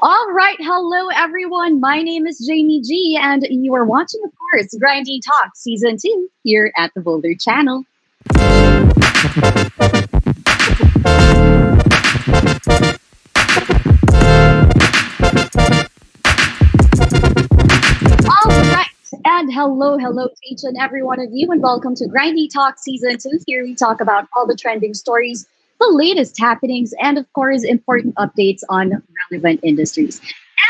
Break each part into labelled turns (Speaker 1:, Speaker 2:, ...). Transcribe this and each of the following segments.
Speaker 1: All right, hello everyone. My name is Jamie G, and you are watching, of course, Grindy Talk Season 2 here at the Boulder Channel. All right, and hello to each and every one of you, and welcome to Grindy Talk Season 2. Here we talk about all the trending stories, the latest happenings, and of course, important updates on relevant industries.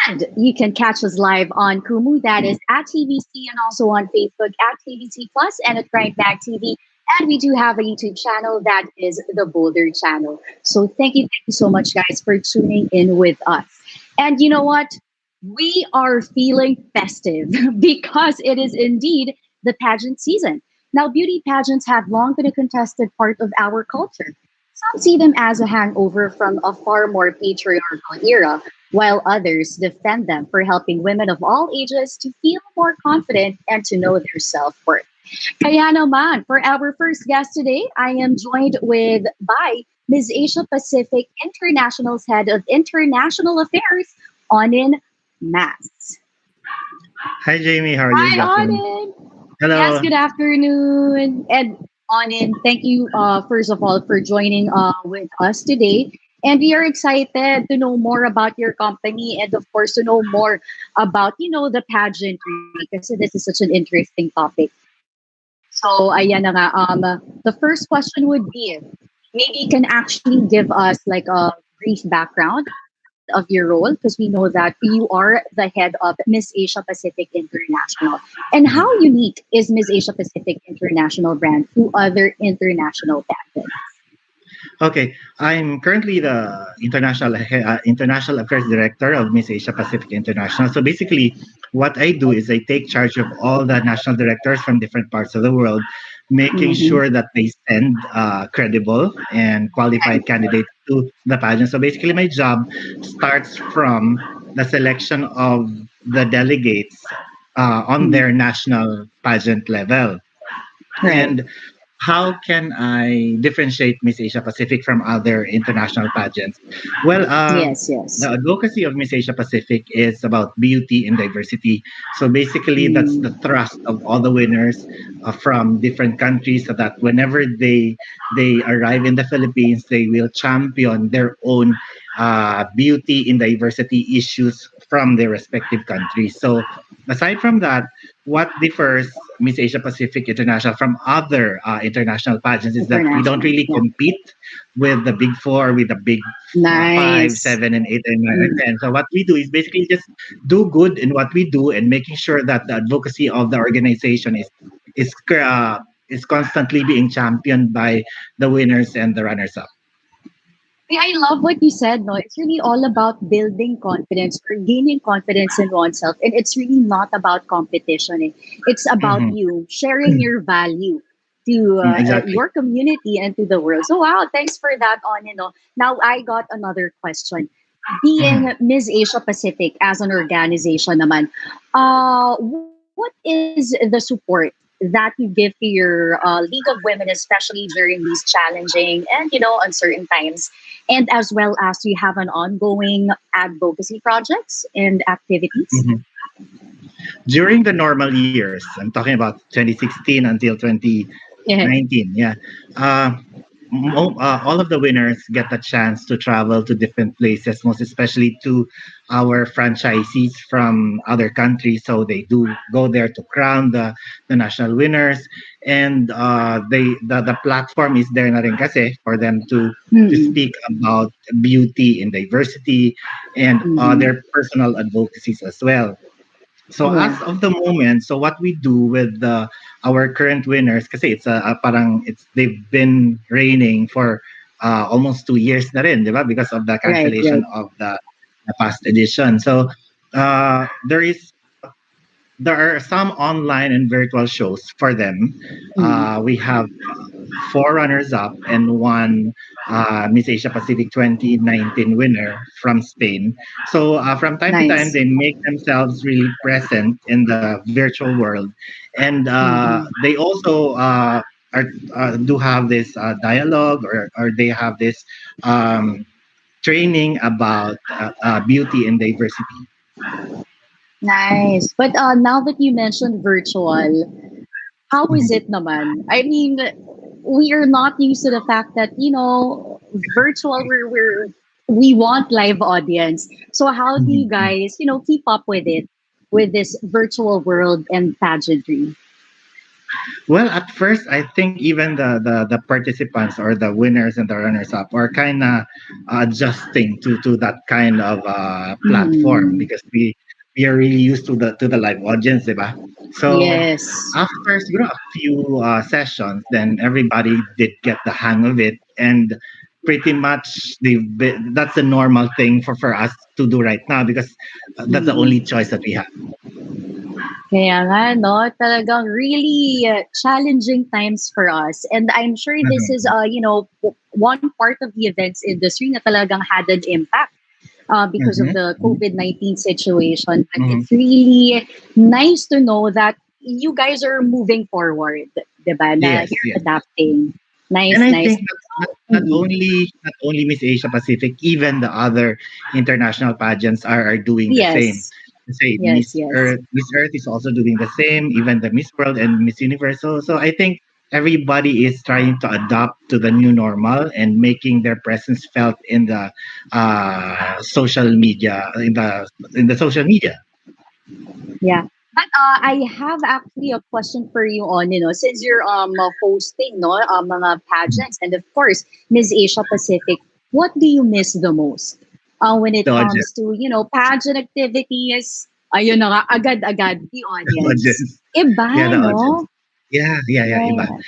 Speaker 1: And you can catch us live on Kumu, that is at TVC, and also on Facebook at TVC Plus and at Grindbag TV. And we do have a YouTube channel that is the Boulder Channel. So thank you so much, guys, for tuning in with us. And you know what? We are feeling festive because it is indeed the pageant season. Now, beauty pageants have long been a contested part of our culture. Some see them as a hangover from a far more patriarchal era, while others defend them for helping women of all ages to feel more confident and to know their self-worth. Kaya naman, for our first guest today, I am joined by Ms. Asia Pacific International's Head of International Affairs, Onin Mas.
Speaker 2: Hi, Jamie. How are you?
Speaker 1: Hi, Onin.
Speaker 2: Hello.
Speaker 1: Yes, good afternoon. And Onin, thank you, first of all, for joining with us today. And we are excited to know more about your company and, of course, to know more about, the pageantry, because this is such an interesting topic. So, ayan na nga. The first question would be, maybe you can actually give us like a brief background of your role, because we know that you are the head of Miss Asia Pacific International. And how unique is Miss Asia Pacific International brand to other international pageants?
Speaker 2: Okay, I'm currently the international affairs director of Miss Asia Pacific International. So basically, what I do is I take charge of all the national directors from different parts of the world, making sure that they send credible and qualified candidates to the pageant. So basically, my job starts from the selection of the delegates on their national pageant level.
Speaker 1: Right.
Speaker 2: And how can I differentiate Miss Asia Pacific from other international pageants? Well,
Speaker 1: Yes.
Speaker 2: the advocacy of Miss Asia Pacific is about beauty and diversity. So basically, that's the thrust of all the winners from different countries, so that whenever they arrive in the Philippines, they will champion their own beauty and diversity issues from their respective countries. So aside from that, what differs Miss Asia Pacific International from other international pageants is that we don't really compete with the big four, with the big five,
Speaker 1: Nice.
Speaker 2: 7, and 8, and 9, and 10. So what we do is basically just do good in what we do and making sure that the advocacy of the organization is constantly being championed by the winners and the runners up.
Speaker 1: Yeah, I love what you said. No, it's really all about building confidence or gaining confidence in oneself, and it's really not about competition. It's about you sharing your value to
Speaker 2: Exactly.
Speaker 1: your community and to the world. So, wow, thanks for that. Now I got another question. Being Miss Asia Pacific as an organization, naman, what is the support that you give to your League of Women, especially during these challenging and uncertain times, and as well as you have an ongoing advocacy projects and activities?
Speaker 2: During the normal years, I'm talking about 2016 until 2019. Yeah. all of the winners get a chance to travel to different places, most especially to our franchisees from other countries. So they do go there to crown the national winners, and the platform is there na rin kasi for them to
Speaker 1: Mm-mm.
Speaker 2: speak about beauty and diversity and
Speaker 1: Mm-mm.
Speaker 2: their personal advocacies as well. So
Speaker 1: Yeah.
Speaker 2: as of the moment, so what we do with our current winners, kasi parang it's they've been reigning for almost 2 years na rin, di ba? Because of the
Speaker 1: Right.
Speaker 2: cancellation
Speaker 1: Right.
Speaker 2: of the past edition. So there is there are some online and virtual shows for them.
Speaker 1: Mm.
Speaker 2: We have four runners up and one Miss Asia Pacific 2019 winner from Spain. So from time to time,
Speaker 1: Nice.
Speaker 2: they make themselves really present in the virtual world, and
Speaker 1: Mm-mm.
Speaker 2: they also do have this dialogue, or they have this um, training about beauty and diversity.
Speaker 1: Nice. But now that you mentioned virtual, how is
Speaker 2: Mhm.
Speaker 1: it naman? I mean, we are not used to the fact that, virtual, we want live audience. So how do you
Speaker 2: Mhm.
Speaker 1: guys, keep up with it, with this virtual world and pageantry?
Speaker 2: Well, at first, I think even the participants or the winners and the runners up are kind of adjusting to that kind of platform
Speaker 1: Mm.
Speaker 2: because we are really used to the live audience, diba? So
Speaker 1: Yes.
Speaker 2: after siguro a few sessions, then everybody did get the hang of it, and pretty much that's the normal thing for us to do right now because that's the only
Speaker 1: Mm.
Speaker 2: choice that we have.
Speaker 1: Kaya nga, no, talagang really challenging times for us. And I'm sure this is,
Speaker 2: Mhm.
Speaker 1: one part of the events industry na talagang had an impact because of
Speaker 2: Mhm.
Speaker 1: the
Speaker 2: Mhm.
Speaker 1: COVID-19 situation. But
Speaker 2: Mhm.
Speaker 1: it's really nice to know that you guys are moving forward, diba? Na
Speaker 2: Yes,
Speaker 1: you're
Speaker 2: yes.
Speaker 1: adapting.
Speaker 2: And
Speaker 1: Nice,
Speaker 2: I
Speaker 1: nice.
Speaker 2: think not
Speaker 1: Mm-mm.
Speaker 2: only Miss Asia Pacific, even the other international pageants are doing the same.
Speaker 1: Yes,
Speaker 2: Say
Speaker 1: yes, yes.
Speaker 2: Miss Earth is also doing the same, even the Miss World and Miss Universe. So I think everybody is trying to adapt to the new normal and making their presence felt in the social media in the social media.
Speaker 1: Yeah. But I have actually a question for you on, since you're hosting, no, mga
Speaker 2: Mhm.
Speaker 1: pageants and of course, Miss Asia Pacific, what do you miss the most when
Speaker 2: The
Speaker 1: it
Speaker 2: audience,
Speaker 1: comes to, pageant activities? Ayun na nga, agad-agad, the
Speaker 2: the
Speaker 1: audience.
Speaker 2: audience, yeah,
Speaker 1: Iba,
Speaker 2: the audience.
Speaker 1: no?
Speaker 2: Yeah, iba.
Speaker 1: Yeah.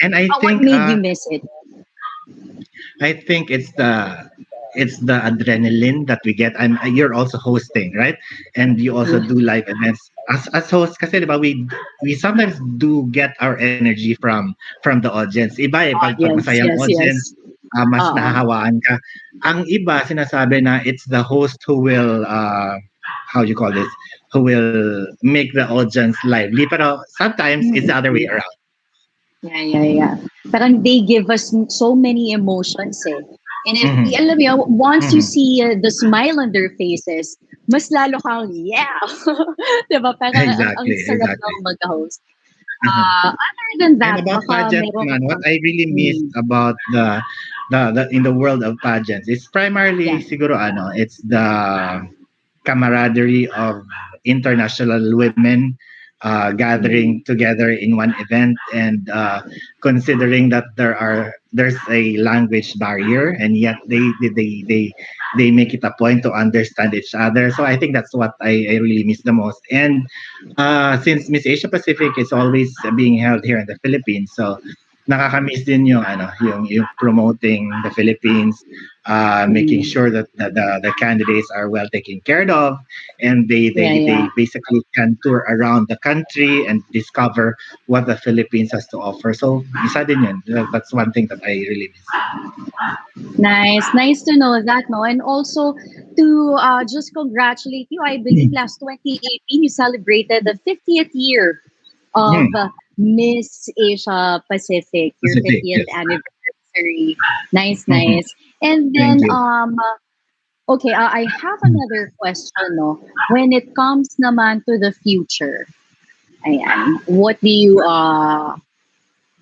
Speaker 2: And I
Speaker 1: What
Speaker 2: think
Speaker 1: made you miss it?
Speaker 2: it's the adrenaline that we get. You're also hosting, right? And you also
Speaker 1: Yeah.
Speaker 2: do live events. As hosts, kasi diba, we sometimes do get our energy from the audience. Iba pag
Speaker 1: Audience,
Speaker 2: masayang
Speaker 1: yes,
Speaker 2: audience,
Speaker 1: yes.
Speaker 2: mas
Speaker 1: Uh-uh.
Speaker 2: nahahawaan ka. Ang iba sinasabi na it's the host who will how do you call this? Who will make the audience lively. Pero sometimes it's the other way
Speaker 1: Mm-mm.
Speaker 2: around.
Speaker 1: Yeah, yeah, yeah. Parang they give us so many emotions eh. And if,
Speaker 2: Mhm.
Speaker 1: alam mo, yun, once you
Speaker 2: Mhm.
Speaker 1: see the smile on their faces, mas lalo kang, yeah! Diba? Parang ang
Speaker 2: Exactly,
Speaker 1: sarap
Speaker 2: exactly.
Speaker 1: ng mag-host.
Speaker 2: Uh-huh.
Speaker 1: Other than
Speaker 2: And
Speaker 1: that,
Speaker 2: about
Speaker 1: baka
Speaker 2: pageants,
Speaker 1: meron ka
Speaker 2: man, what
Speaker 1: pang,
Speaker 2: I really missed
Speaker 1: mm,
Speaker 2: about the in the world of pageants is primarily
Speaker 1: yeah.
Speaker 2: siguro it's the camaraderie of international women gathering
Speaker 1: Mm,
Speaker 2: together in one event, and considering that there's a language barrier, and yet they make it a point to understand each other. So I think that's what I really miss the most. And since Miss Asia Pacific is always being held here in the Philippines, so nakakamiss din yung promoting the Philippines, making
Speaker 1: mm.
Speaker 2: sure that the candidates are well taken care of, and they,
Speaker 1: Yeah,
Speaker 2: they
Speaker 1: yeah.
Speaker 2: they basically can tour around the country and discover what the Philippines has to offer. So isa din yun. That's one thing that I really miss.
Speaker 1: Nice. Nice to know that, no? And also to just congratulate you. I believe
Speaker 2: Mhm.
Speaker 1: last 2018 you celebrated the 50th year of
Speaker 2: Mhm.
Speaker 1: Miss Asia Pacific, your
Speaker 2: Pacific,
Speaker 1: 50th
Speaker 2: yes.
Speaker 1: anniversary. Nice,
Speaker 2: Mhm.
Speaker 1: nice. And
Speaker 2: Thank
Speaker 1: then,
Speaker 2: you.
Speaker 1: okay, I have
Speaker 2: Mhm.
Speaker 1: another question, no? When it comes naman to the future, ayan, what do you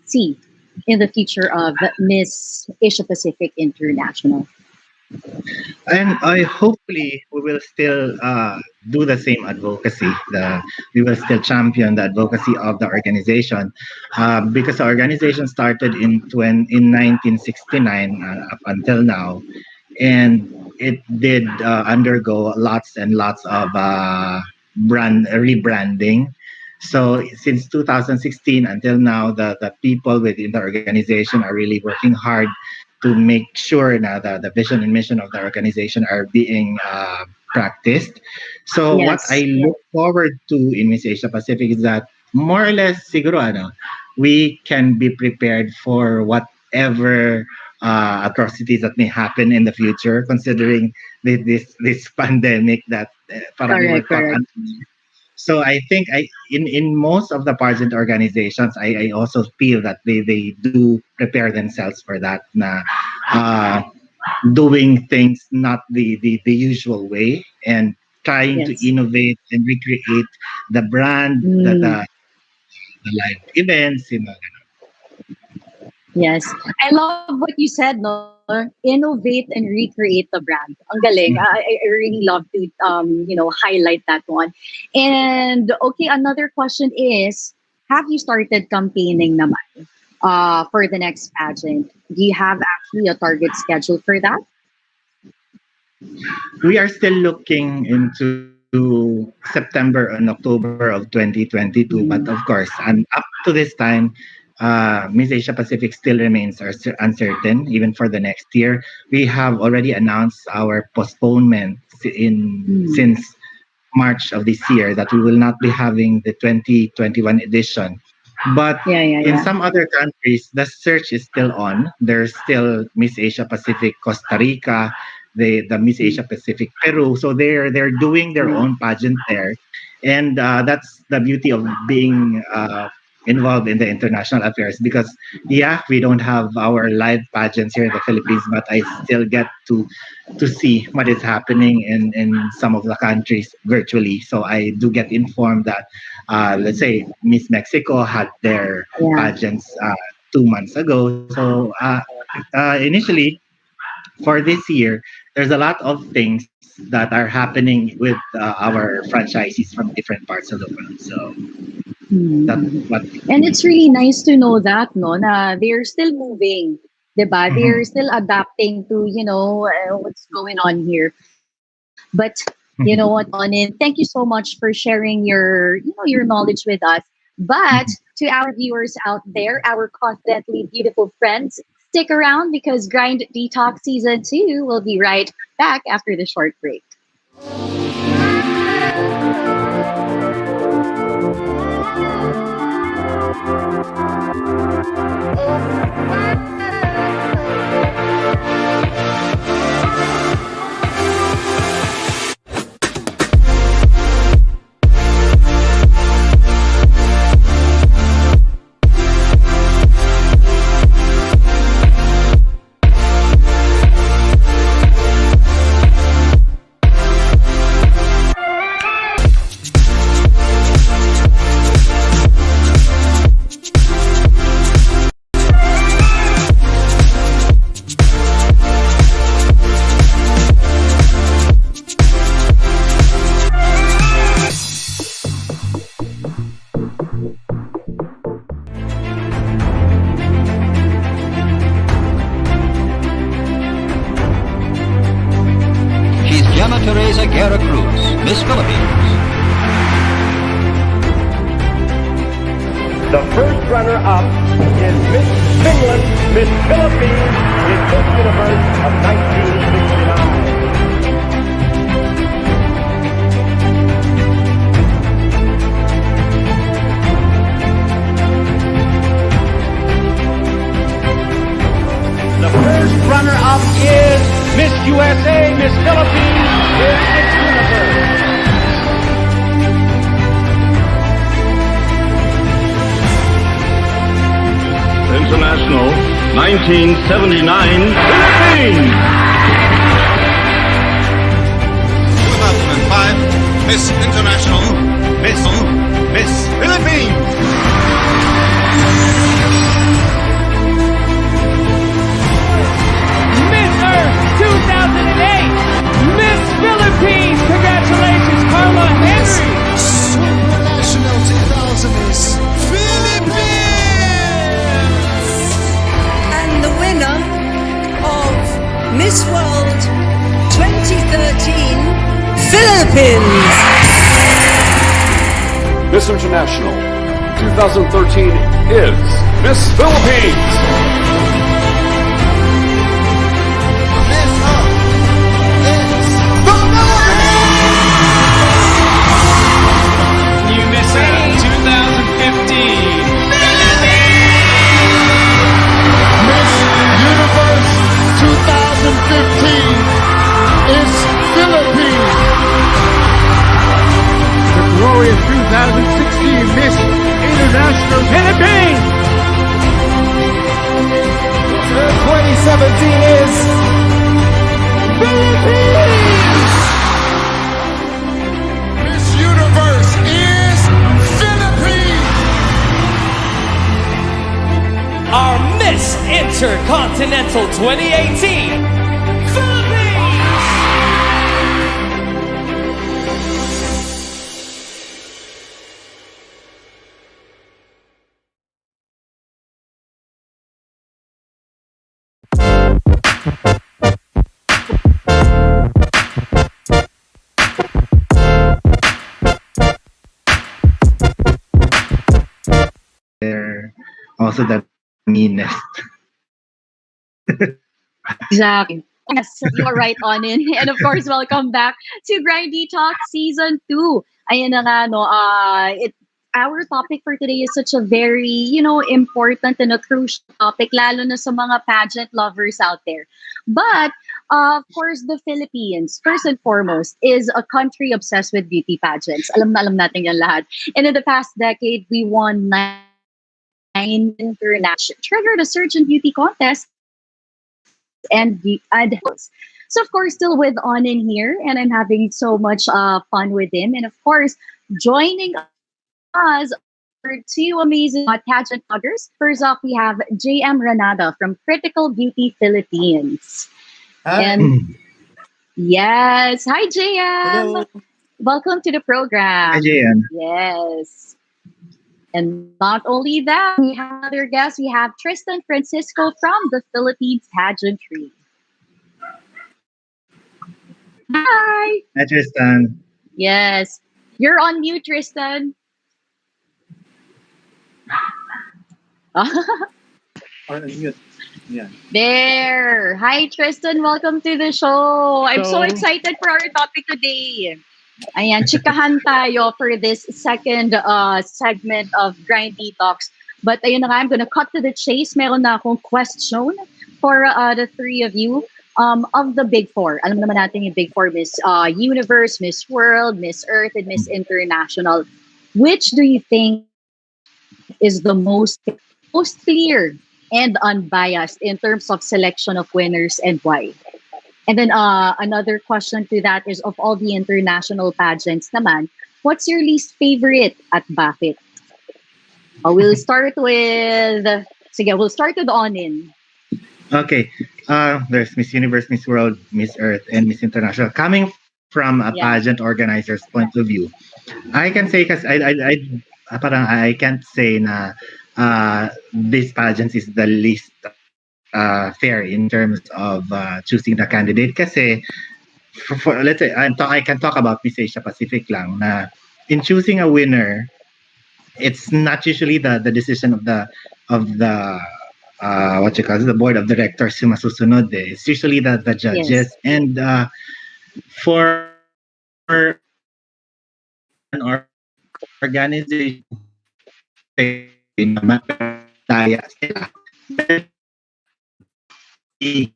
Speaker 1: see? in the future of Miss Asia Pacific International?
Speaker 2: And I hopefully we will still do the same advocacy. We will still champion the advocacy of the organization because the organization started in 1969 up until now, and it did undergo lots and lots of brand rebranding. So since 2016 until now, the people within the organization are really working hard to make sure that the vision and mission of the organization are being practiced. So what I
Speaker 1: Yes.
Speaker 2: look forward to in Miss Asia Pacific is that more or less, siguro, we can be prepared for whatever atrocities that may happen in the future, considering this pandemic that parang we were
Speaker 1: Correct,
Speaker 2: caught.
Speaker 1: correct.
Speaker 2: So I think in most of the pageant organizations, I also feel that they do prepare themselves for that. Uh, Doing things not the usual way and trying to
Speaker 1: Yes.
Speaker 2: innovate and recreate the brand,
Speaker 1: Mm.
Speaker 2: the live events,
Speaker 1: Yes. I love what you said, no? Innovate and recreate the brand. Ang galing. I really love to highlight that one. And okay, another question is, have you started campaigning naman for the next pageant? Do you have actually a target schedule for that?
Speaker 2: we are still looking into September and October of 2022. But of
Speaker 1: Mm.
Speaker 2: course, and up to this time, Miss Asia Pacific still remains uncertain even for the next year. We have already announced our postponement
Speaker 1: Mm.
Speaker 2: since March of this year that we will not be having the 2021 edition. But
Speaker 1: Yeah, yeah,
Speaker 2: in
Speaker 1: yeah.
Speaker 2: some other countries, the search is still on. There's still Miss Asia Pacific Costa Rica, the Miss
Speaker 1: Mm.
Speaker 2: Asia Pacific Peru. So they're doing their
Speaker 1: Mm.
Speaker 2: own pageant there, and that's the beauty of being involved in the international affairs. Because yeah, we don't have our live pageants here in the Philippines, but I still get to see what is happening in some of the countries virtually. So I do get informed that, let's say, Miss Mexico had their
Speaker 1: Yeah.
Speaker 2: pageants 2 months ago. So initially, for this year, there's a lot of things that are happening with our franchisees from different parts of the world. So that's
Speaker 1: Mm.
Speaker 2: what.
Speaker 1: And it's really nice to know that, no, na they're still moving, 'di ba? They're
Speaker 2: Mhm,
Speaker 1: still adapting to, what's going on here. But you know what,
Speaker 2: mhm,
Speaker 1: Onin, thank you so much for sharing your knowledge with us. But
Speaker 2: mhm.
Speaker 1: to our viewers out there, our confidently beautiful friends, stick around because Grind Detox Season 2 will be right back after the short break.
Speaker 3: She's Gemma Teresa Guerra Cruz, Miss Philippines.
Speaker 4: The first runner-up is Miss Finland, Miss Philippines, in Miss Universe of 1969. The first runner-up is Miss USA, Miss Philippines, in Miss Universe.
Speaker 5: International 1979 Philippines.
Speaker 6: 2005 Miss International Miss Philippines.
Speaker 7: Philippines.
Speaker 8: Miss International 2013 is Miss Philippines.
Speaker 9: New Miss Earth 2015.
Speaker 10: Miss Universe 2015 is Philippines. The glorious 2016 Miss International Philippines. 2017 is Philippines. Miss Universe is Philippines.
Speaker 7: Our Miss Intercontinental 2018, Philippines.
Speaker 2: They're also the meanest.
Speaker 1: Exactly. Yes, you're right on in. And of course, welcome back to Grindy Talk Season 2. Ayan na nga, no, our topic for today is such a very, important and a crucial topic, lalo na sa mga pageant lovers out there. But, of course, the Philippines, first and foremost, is a country obsessed with beauty pageants. Alam na alam natin yan lahat. And in the past decade, we won 9 international, triggered a surge in beauty contests and so of course still with on in here, and I'm having so much fun with him, and of course joining us are two amazing pageant bloggers. First off, we have JM Ranada from Critical Beauty Philippines. And yes, hi JM.
Speaker 11: Hello.
Speaker 1: Welcome to the program.
Speaker 2: Hi, JM.
Speaker 1: Yes. And not only that, we have another guest. We have Tristan Francisco from the Philippines Pageantry. Hi.
Speaker 2: Hi, Tristan.
Speaker 1: Yes. You're on mute, Tristan.
Speaker 11: Yeah.
Speaker 1: There. Hi, Tristan. Welcome to the show. I'm so
Speaker 11: So-
Speaker 1: excited for our topic today. Ayan, chikahan tayo for this second segment of Grindy Talks. But ayun na nga, I'm gonna cut to the chase. Meron na akong question for the three of you. Of the Big Four, alam naman natin yung Big Four, Miss Universe, Miss World, Miss Earth, and Miss International. Which do you think is the most clear and unbiased in terms of selection of winners and why? And then another question to that is, of all the international pageants naman, what's your least favorite at bakit? We'll start with, we'll start with Onin.
Speaker 2: Okay. There's Miss Universe, Miss World, Miss Earth, and Miss International. Coming from a pageant organizer's point of view, I can say, because I can't say na this pageant is the least fair in terms of choosing the candidate. Kasi for let's say I can talk about Miss Asia Pacific lang na in choosing a winner, it's not usually the decision of the what you call it, the board of directors yung masusunod eh. It's usually the judges.
Speaker 1: Yes.
Speaker 2: And for an organization daya sila siya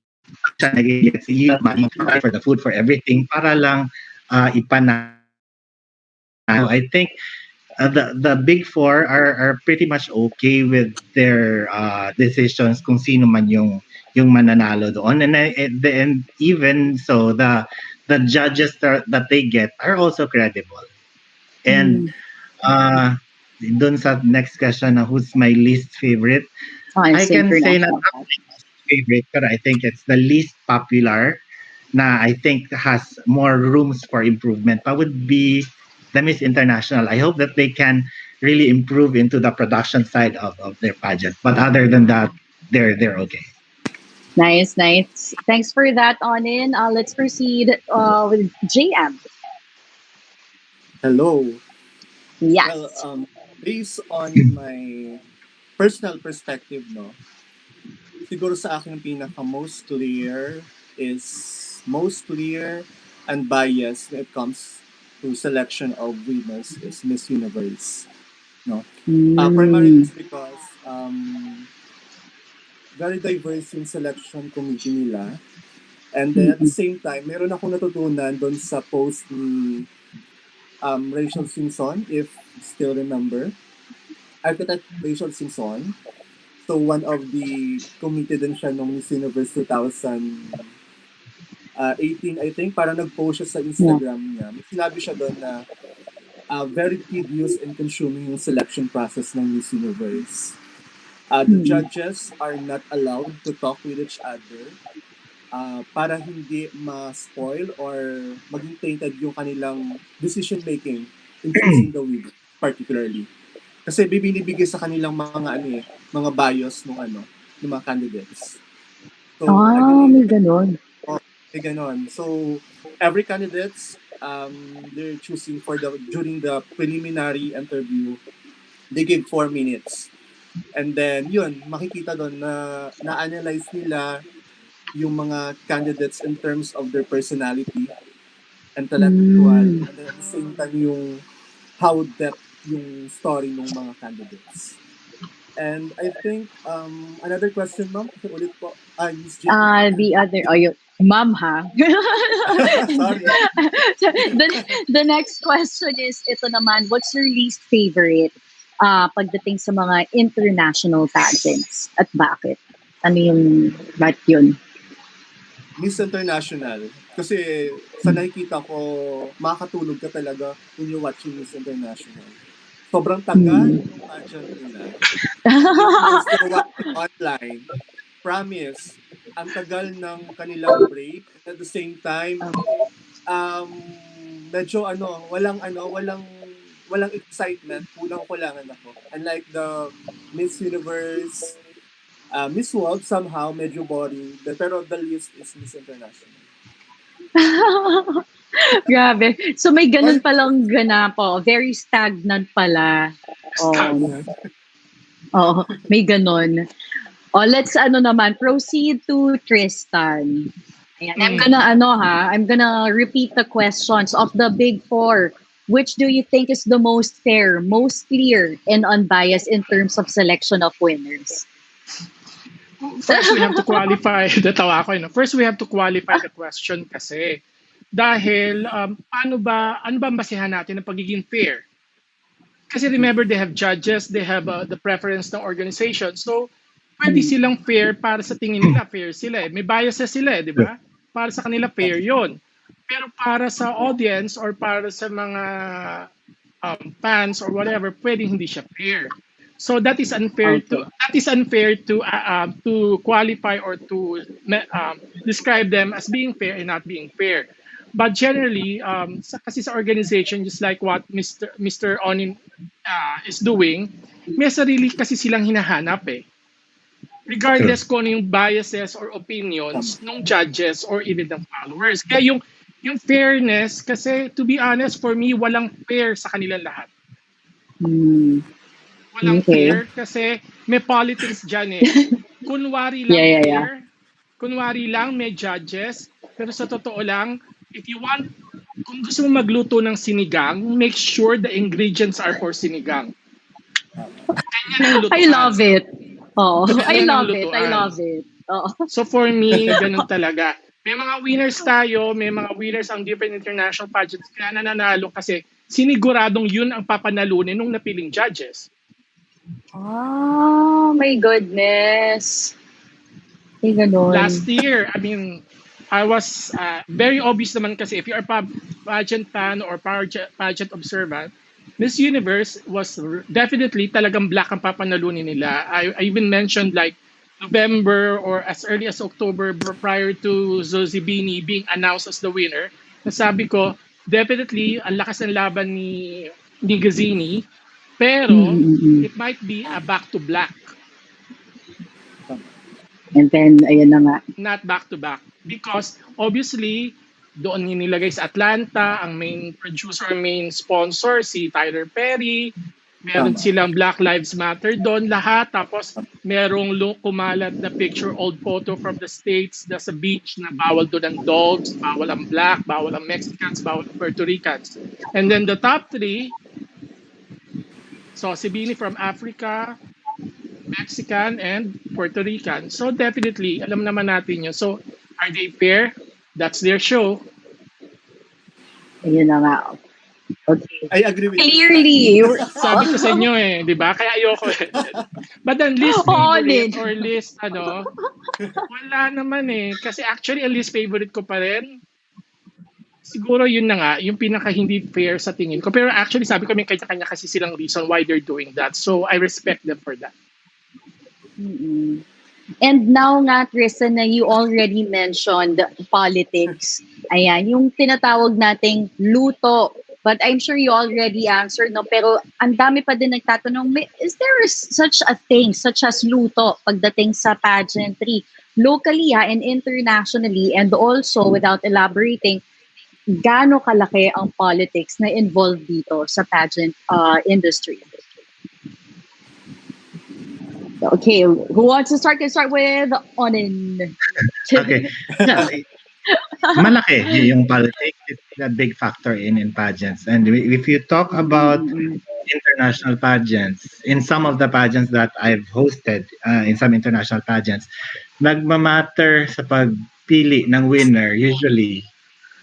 Speaker 2: nag-get money for the food, for everything, para lang ipanalo. I think the Big Four are pretty much okay with their decisions kung sino man yung mananalo doon, and even so the judges that they get are also credible. And dun sa next question na who's my least favorite, I can say not my least favorite, but I think it's the least popular na I think has more rooms for improvement, but would be the Miss International. I hope that they can really improve into the production side of their pageant. But other than that, they're okay.
Speaker 1: Nice. Thanks for that, Onin. Let's proceed with JM.
Speaker 11: Hello. Well,
Speaker 1: Yes.
Speaker 11: based on my personal perspective, no, siguro sa akin ang pinaka most clear and biased when it comes to selection of winners is Miss Universe. No, primarily
Speaker 1: Mm.
Speaker 11: it's because very diverse yung selection committee nila. And then at the
Speaker 1: Mm-mm.
Speaker 11: same time, meron akong natutunan doon sa post ni Rachel Simpson, if still remember. Architect Rachel Simpson. So one of the committee din siya nung Miss Universe 2018, I think. Parang nag-post siya sa
Speaker 1: Yeah.
Speaker 11: Instagram niya. May sinabi siya doon na very tedious and consuming yung selection process ng Miss Universe. The
Speaker 1: Mm.
Speaker 11: judges are not allowed to talk with each other para hindi ma-spoil or maging tainted yung kanilang decision making in choosing the winner particularly. Kasi bibinibigay sa kanilang mga bias ng mga candidates. So
Speaker 1: May ganon.
Speaker 11: may ganon. So every candidates they're choosing during the preliminary interview, they give 4 minutes. And then yun, makikita doon na na-analyze nila yung mga candidates in terms of their personality, intellectual,
Speaker 1: Mm.
Speaker 11: and then at the same time yung how depth yung story ng mga candidates. And I think another question, ma'am, ulit po. Miss J.
Speaker 1: The other, ma'am, ha?
Speaker 11: Sorry.
Speaker 1: the next question is, ito naman, what's your least favorite pagdating sa mga international pageants? At bakit? Ano yung, ba't yun?
Speaker 11: Miss International. Kasi sa nakikita ko, makakatulog ka talaga when you're watching Miss International. Sobrang tagal ng pageant nila. If you're still watching online, promise, ang tagal ng kanilang break. At the same time, medyo walang excitement, kulang-kulangan ako. Unlike the Miss Universe, Miss World, somehow medyo boring. Pero the least is Miss International.
Speaker 1: Grabe. So may ganun palang ganap po. Very stagnant pala. May ganun. Let's proceed to Tristan. Ayan, I'm gonna repeat the questions of the big four. Which do you think is the most fair, most clear, and unbiased in terms of selection of winners?
Speaker 12: First, we have to qualify. Natawa ako, First, we have to qualify the question kasi. Dahil, ano ba ang basehan natin ng pagiging fair? Kasi remember, they have judges, they have the preference ng organization. So, pwede silang fair para sa tingin nila, fair sila. May biases sila, di ba? Para sa kanila, fair yon. Pero para sa audience or para sa mga fans or whatever, pwede hindi siya fair. So that is unfair to qualify or to describe them as being fair and not being fair. But generally, kasi sa organization, just like what Mr. Onin is doing, may sarili kasi silang hinahanap eh. Regardless kung ano yung biases or opinions ng judges or even ng followers. Kaya yung fairness, kasi to be honest, for me, walang fair sa kanilang lahat. Walang fair kasi may politics dyan eh. Kunwari lang fair, kunwari lang may judges, pero sa totoo lang, kung gusto mo magluto ng sinigang, make sure the ingredients are for sinigang.
Speaker 1: I love it. I love it.
Speaker 12: So for me, ganun talaga. May mga winners tayo, may mga winners ang different international pageants kaya nananalo kasi siniguradong yun ang papanalunin ng napiling judges.
Speaker 1: Oh my goodness.
Speaker 12: Last year, I was very obvious naman kasi if you're a pageant fan or pageant observant, Miss Universe was definitely talagang black ang papanalunin nila. I even mentioned like November or as early as October prior to Zozibini being announced as the winner. Nasabi ko, definitely ang lakas ng laban ni Gazzini, pero it might be a back to black.
Speaker 1: And then, ayun na nga.
Speaker 12: Not back to back. Because obviously, Doon nilagay sa Atlanta, ang main producer, main sponsor, si Tyler Perry. Meron
Speaker 11: Tama.
Speaker 12: silang Black Lives Matter doon lahat. Tapos merong kumalat na picture, old photo from the States na sa beach na bawal doon ang dogs, bawal ang black, bawal ang Mexicans, bawal ang Puerto Ricans. And then the top three, so si Bini from Africa, Mexican, and Puerto Rican. So definitely, alam naman natin yun. So are they fair? That's their show.
Speaker 1: Ayun na nga. Okay.
Speaker 11: I agree with
Speaker 1: Clearly.
Speaker 12: Sabi ko sa inyo di ba? Kaya ayoko eh. But then least favorite or least wala naman Kasi actually, ang least favorite ko pa rin, siguro yun na nga, yung pinaka hindi fair sa tingin ko. Pero actually, sabi ko may kanya-kanya kasi silang reason why they're doing that. So I respect them for that.
Speaker 1: Mm-mm. And now nga, Kristen, na you already mentioned politics. Ayan, yung tinatawag nating luto. But I'm sure you already answered, no? Pero ang dami pa din nagtatanong, is there such a thing, such as luto, pagdating sa pageantry? Locally and internationally, and also, without elaborating, gaano kalaki ang politics na involved dito sa pageant industry? Okay, who wants to start? Can start with Onin.
Speaker 2: Okay. Yeah, malaki yung politics. It's a big factor in pageants. And if you talk about international pageants, in some of the pageants that I've hosted, in some international pageants, nagmamatter sa pagpili ng winner usually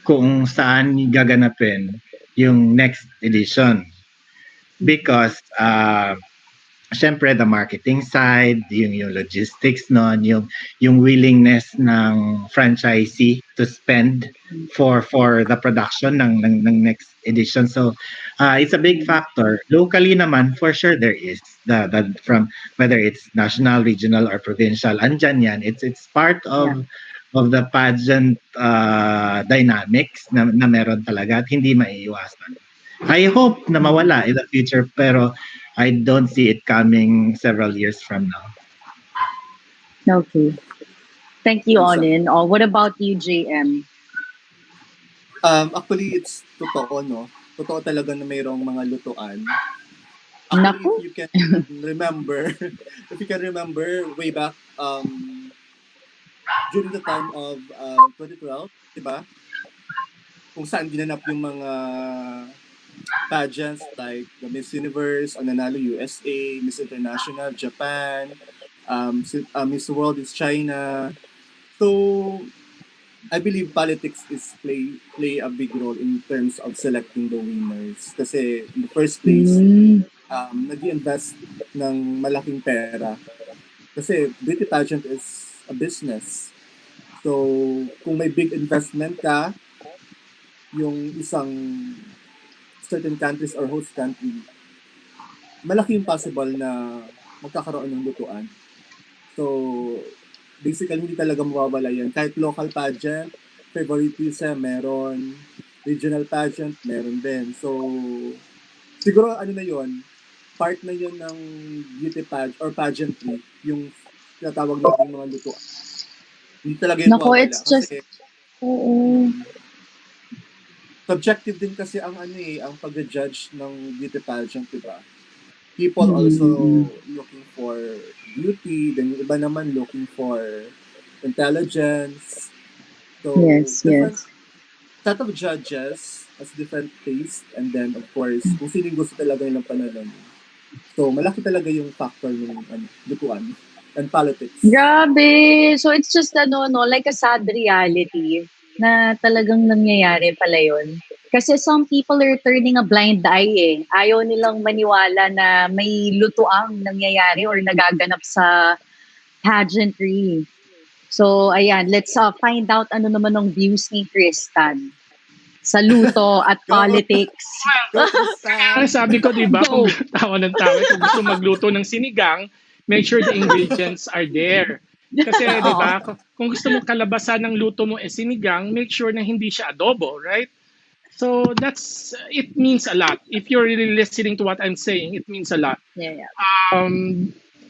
Speaker 2: kung saan gaganapin yung next edition. Because syempre the marketing side, yung logistics nun, yung willingness ng franchisee to spend for the production ng next edition. So it's a big factor. Locally naman, for sure there is the from whether it's national, regional, or provincial. Andyan yan. It's part of the pageant dynamics na meron talaga at hindi maiiwasan. I hope na mawala in the future, pero I don't see it coming several years from
Speaker 1: now. Okay. Thank you, Onin. What about you, JM?
Speaker 11: Actually, it's totoo, no? Totoo talaga na mayroong mga lutuan. Actually, if you can remember way back during the time of 2012, di ba? Kung saan ginanap yung mga pageants like the Miss Universe, Nanalo USA, Miss International, Japan, Miss World is China. So, I believe politics is play a big role in terms of selecting the winners. Kasi in the first place, nag-invest ng malaking pera. Kasi beauty pageant is a business. So, kung may big investment ka, yung isang certain countries or host country, malaki yung possible na magkakaroon ng lutuan. So, basically, hindi talaga mawawala yan. Kahit local pageant, favoritism, meron. Regional pageant, meron din. So, siguro na yun, part na yun ng beauty pageant or pageantry, yung tinatawag natin mga lutuan. Hindi talaga yun mawawala.
Speaker 1: It's just...
Speaker 11: subjective din kasi ang ang pag-judge ng beauty pageant, diba? People also looking for beauty, then yung iba naman looking for intelligence. So, different set of judges has different taste, and then of course, kung sino yung gusto talaga nilang panalan. So, malaki talaga yung factor ng lutuan and politics.
Speaker 1: Grabe! So, it's just like a sad reality na talagang nangyayari pala yun. Kasi some people are turning a blind eye Ayaw nilang maniwala na may lutuang nangyayari or nagaganap sa pageantry. So, ayan, let's find out ano naman ang views ni Tristan sa luto at politics.
Speaker 12: Sabi ko, di ba, kung tawa ng tawa, kung gusto magluto ng sinigang, make sure the ingredients are there. Kasi, di ba, kung gusto mong kalabasan ng luto mo sinigang, make sure na hindi siya adobo, right? So, it means a lot. If you're really listening to what I'm saying, it means a lot.
Speaker 1: Yeah.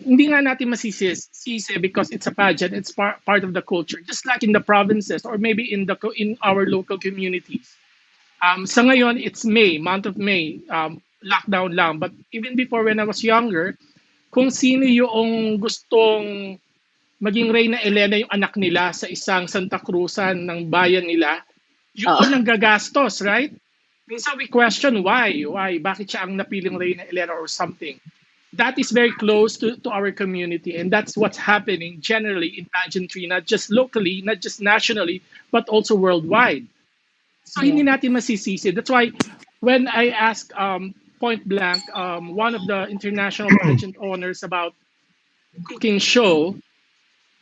Speaker 12: hindi nga natin masisisi because it's a pageant, it's part of the culture. Just like in the provinces or maybe in our local communities. Sa ngayon, it's May, month of May, lockdown lang. But even before when I was younger, kung sino yung gustong maging Reyna Elena yung anak nila sa isang Santa Cruzan ng bayan nila, yun ang gagastos, right? Minsan we question why? Bakit siya ang napiling Reyna Elena or something? That is very close to our community, and that's what's happening generally in pageantry, not just locally, not just nationally, but also worldwide. So hindi natin masisisi. That's why when I asked point blank one of the international pageant owners about cooking show,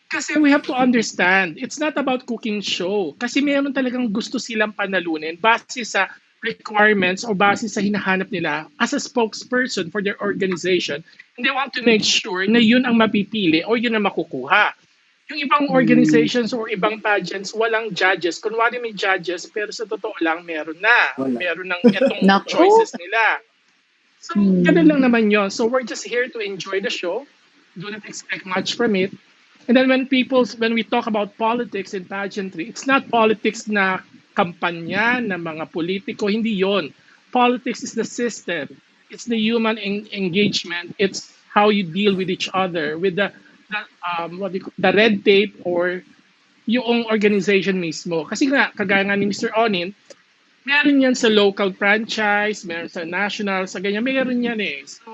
Speaker 12: kasi we have to understand, it's not about cooking show. Kasi mayroon talagang gusto silang panalunin base sa requirements o base sa hinahanap nila as a spokesperson for their organization. And they want to make sure na yun ang mapipili o yun ang makukuha. Yung ibang organizations or ibang pageants, walang judges. Kunwari may judges, pero sa totoo lang, meron na. Meron ng itong choices nila. So, ganun lang naman yon. So, we're just here to enjoy the show. Do not expect much from it. And then when we talk about politics and pageantry, it's not politics na kampanya ng mga politiko, hindi yon. Politics is the system. It's the human engagement. It's how you deal with each other, with the red tape or yung organization mismo. Kasi nga, kagaya nga ni Mr. Onin, meron yan sa local franchise, meron sa national, sa ganyan, meron yan eh. So,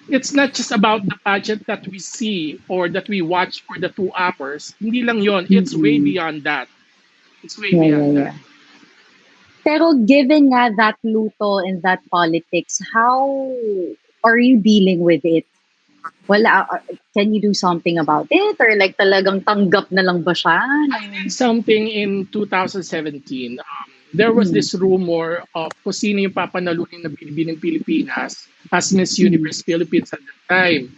Speaker 12: it's not just about the pageant that we see or that we watch for the 2 hours. Hindi lang yon. It's way beyond that. It's way beyond that.
Speaker 1: Pero given nga that luto and that politics, how are you dealing with it? Wala, can you do something about it? Or like talagang tanggap na lang ba siya?
Speaker 12: I did something in 2017. There was this rumor of kung sino yung papanalunin na Binibining Pilipinas as Miss Universe Philippines at that time.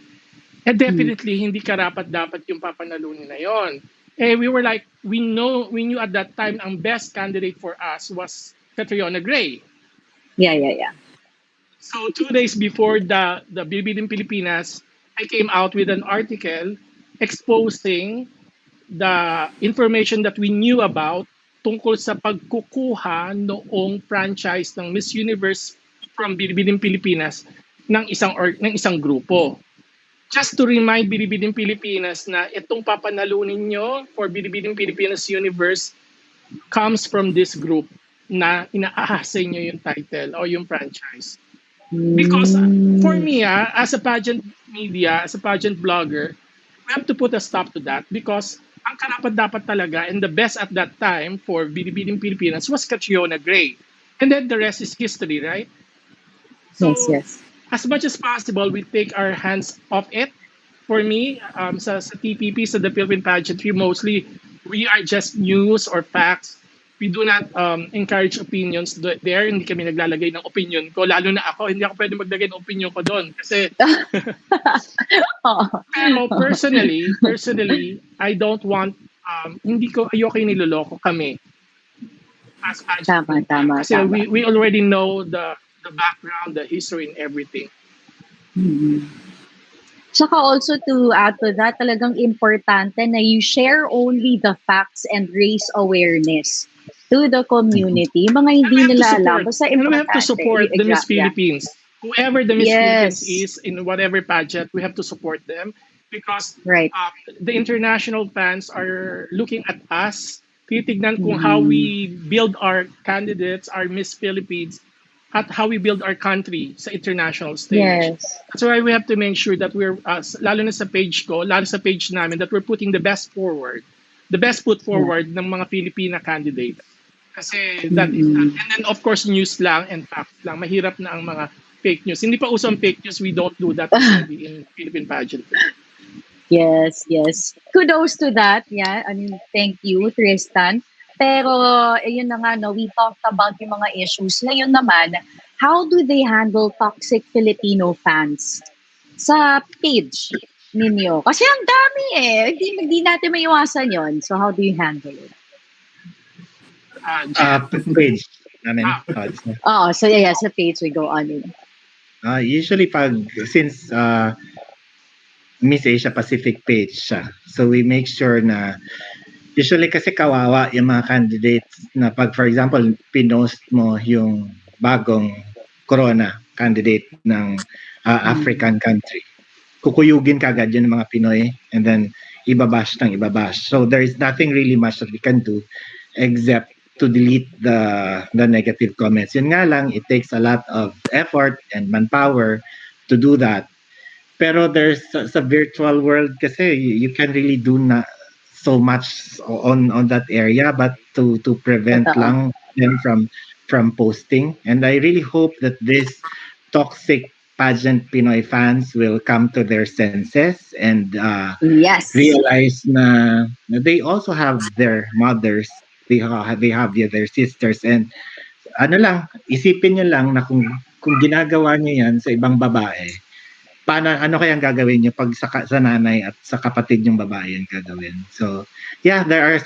Speaker 12: And definitely, hindi karapat-dapat yung papanalunin na yon. We were like, we knew at that time ang best candidate for us was Catriona Gray.
Speaker 1: Yeah.
Speaker 12: So 2 days before the Binibining Pilipinas, I came out with an article exposing the information that we knew about tungkol sa pagkukuha noong franchise ng Miss Universe from Binibining Pilipinas ng isang grupo. Just to remind Binibining Pilipinas na itong papanalunin nyo for Binibining Pilipinas Universe comes from this group na inaahasa nyo yung title o yung franchise. Because for me, as a pageant media, as a pageant blogger, we have to put a stop to that because ang karapat-dapat talaga and the best at that time for Binibining Pilipinas was Catriona Gray. And then the rest is history, right? So,
Speaker 1: yes.
Speaker 12: As much as possible, we take our hands off it. For me, sa TPP, sa the Philippine Pageantry, mostly we are just news or facts. We do not encourage opinions there. Hindi kami naglalagay ng opinion ko. Lalo na ako, hindi ako pwede maglagay ng opinion ko doon. Kasi, pero personally, I don't want, ayoko yung niloloko kami. As pageant.
Speaker 1: Tama.
Speaker 12: Kasi we already know the background, the history, and everything.
Speaker 1: Tsaka also to add to that, talagang importante na you share only the facts and raise awareness to the community. Mga hindi nila alam. Basta
Speaker 12: importante. We have to support the Miss Philippines. Whoever the Miss Philippines is in whatever pageant, we have to support them because the international fans are looking at us, titignan kung how we build our candidates, our Miss Philippines, at how we build our country sa international stage.
Speaker 1: Yes.
Speaker 12: That's why we have to make sure that we're, lalo na sa page ko, lalo sa page namin, that we're putting the best foot forward ng mga Filipina candidates. Kasi that is that. And then of course, news lang and facts lang. Mahirap na ang mga fake news. Hindi pa usang fake news, we don't do that already in Philippine pageant.
Speaker 1: Yes. Kudos to that. Yeah, I mean, thank you, Tristan. Pero, yun na nga, no, we talked about yung mga issues. Ngayon naman, how do they handle toxic Filipino fans sa page ninyo? Kasi ang dami Hindi natin maiwasan yon. So, how do you handle it?
Speaker 2: Page namin.
Speaker 1: So sa page we go on in.
Speaker 2: Usually since Miss Asia Pacific page siya. So we make sure na usually kasi kawawa yung mga candidates na pag for example pinost mo yung bagong corona candidate ng African country. Kukuyugin kagad yun ng mga Pinoy and then ibabash ng ibabash. So there is nothing really much that we can do except to delete the negative comments. Yun nga lang, it takes a lot of effort and manpower to do that. Pero there's sa virtual world kasi you can really do na so much on that area but to prevent
Speaker 1: Totoo.
Speaker 2: lang them from posting. And I really hope that this toxic pageant Pinoy fans will come to their senses and
Speaker 1: Yes.
Speaker 2: realize na they also have their mothers, they have their sisters, and ano lang, isipin niyo lang na kung ginagawa niyo yan sa ibang babae, paano ano kayang gagawin niyo pag sa nanay at sa kapatid niyong babae yung gagawin. So, yeah, there are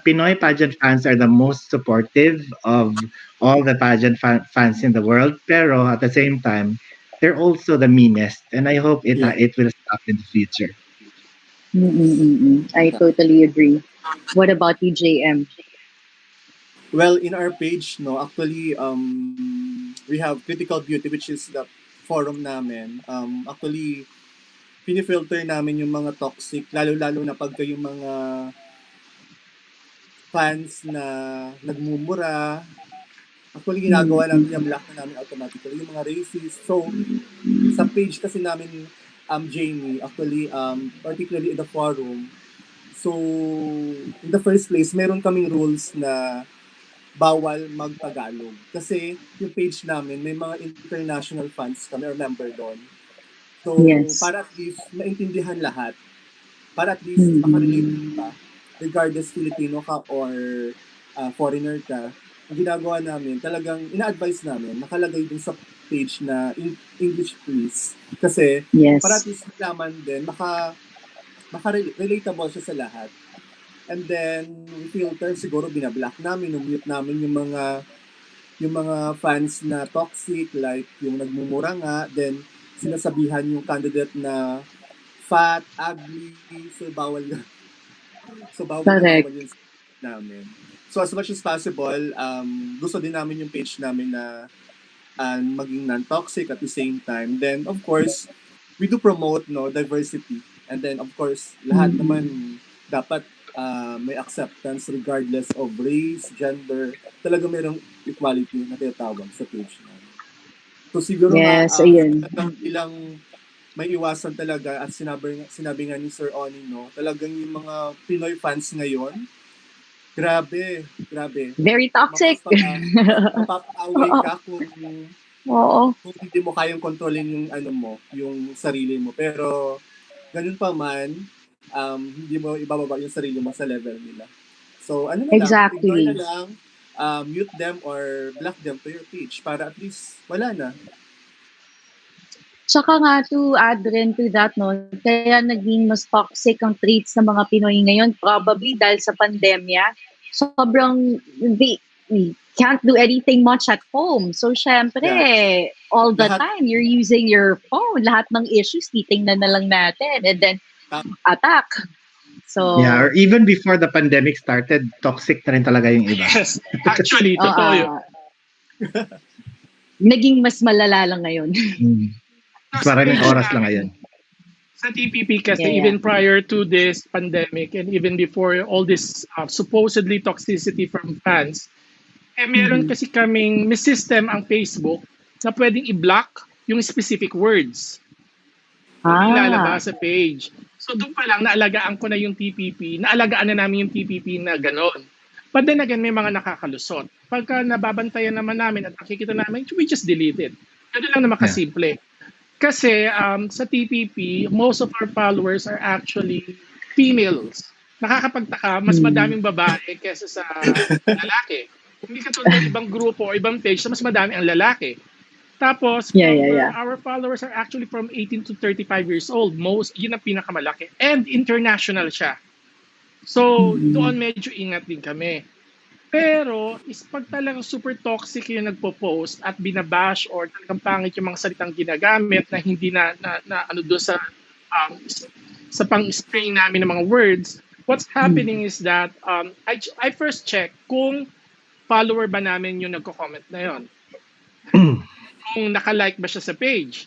Speaker 2: Pinoy pageant fans are the most supportive of all the pageant fans in the world, pero at the same time, they're also the meanest, and I hope
Speaker 11: Yeah.
Speaker 2: it will stop in the future.
Speaker 1: I totally agree. What about you, JM?
Speaker 11: Well, in our page, no, actually, we have Critical Beauty, which is the forum namin. Actually, pinifilter namin yung mga toxic, lalo-lalo na pagka yung mga fans na nagmumura. Actually, ginagawa namin yung block na namin automatically, yung mga racist. So, sa page kasi namin, Jamie, actually, particularly in the forum, so, in the first place, meron kaming rules na bawal magtagalog. Kasi yung page namin, may mga international fans kami or member doon. So,
Speaker 1: Yes.
Speaker 11: para at least maintindihan lahat, para at least makarelate ka, regardless Filipino ka or foreigner ka, ang ginagawa namin, talagang ina-advise namin, nakalagay din sa page na English please. Kasi,
Speaker 1: Yes.
Speaker 11: para at least malaman din, maka-relatable siya sa lahat. And then, we filter, siguro binablock namin, mute namin yung mga fans na toxic, like yung nagmumura nga, then sinasabihan yung candidate na fat, ugly, so bawal na. So bawal
Speaker 1: Correct.
Speaker 11: yun namin. So as much as possible, gusto din namin yung page namin na maging non-toxic at the same time. Then, of course, we do promote diversity. And then, of course, lahat naman dapat may acceptance regardless of race, gender. Talaga mayroong equality na tinatawag sa page namin. So siguro
Speaker 1: Yes, ayun.
Speaker 11: ilang may iwasan talaga at sinabi nga ni Sir Oni, no, talagang yung mga Pinoy fans ngayon, grabe.
Speaker 1: Very toxic.
Speaker 11: Mapapa-away ka kung hindi mo kayang kontrolin yung sarili mo. Pero ganun pa man, hindi mo ibababa yung sarili mo sa level nila. So ano na
Speaker 1: Exactly.
Speaker 11: lang, ignore na lang, mute them or block them to your page para at least wala na.
Speaker 1: Tsaka nga, to add rin to that, no, kaya naging mas toxic ang traits ng mga Pinoy ngayon, probably dahil sa pandemya. Sobrang, we can't do anything much at home. So, syempre, all the time, you're using your phone. Lahat ng issues, titingnan na lang natin. And then, attack. So,
Speaker 2: yeah, or even before the pandemic started, toxic na rin talaga yung iba.
Speaker 12: Yes, actually, totoo yun.
Speaker 1: Naging mas malala lang ngayon.
Speaker 2: Maraming oras lang ngayon.
Speaker 12: Sa TPP kasi, even prior to this pandemic and even before all this supposedly toxicity from fans, meron kasi kaming may system ang Facebook na pwedeng i-block yung specific words. Ilalabas sa page. So doon pa lang, naalagaan ko na yung TPP, naalagaan na namin yung TPP na ganon. But then again, may mga nakakalusot. Pagka nababantayan naman namin at nakikita namin, we just delete it. Ganun lang naman kasimple. Kasi sa TPP, most of our followers are actually females. Nakakapagtaka, mas madaming babae kesa sa lalaki. Hindi katulad ng ibang grupo o ibang page, mas madami ang lalaki. Tapos, our followers are actually from 18 to 35 years old. Yun ang pinakamalaki. And international siya. So, doon medyo ingat din kami. Pero is pag talagang super toxic yung nagpo-post at binabash or talagang pangit yung mga salitang ginagamit na hindi na ano doon sa pang-spray namin ng mga words, what's happening is that I first check kung follower ba namin yung nagko-comment na yon. Kung naka-like ba siya sa page.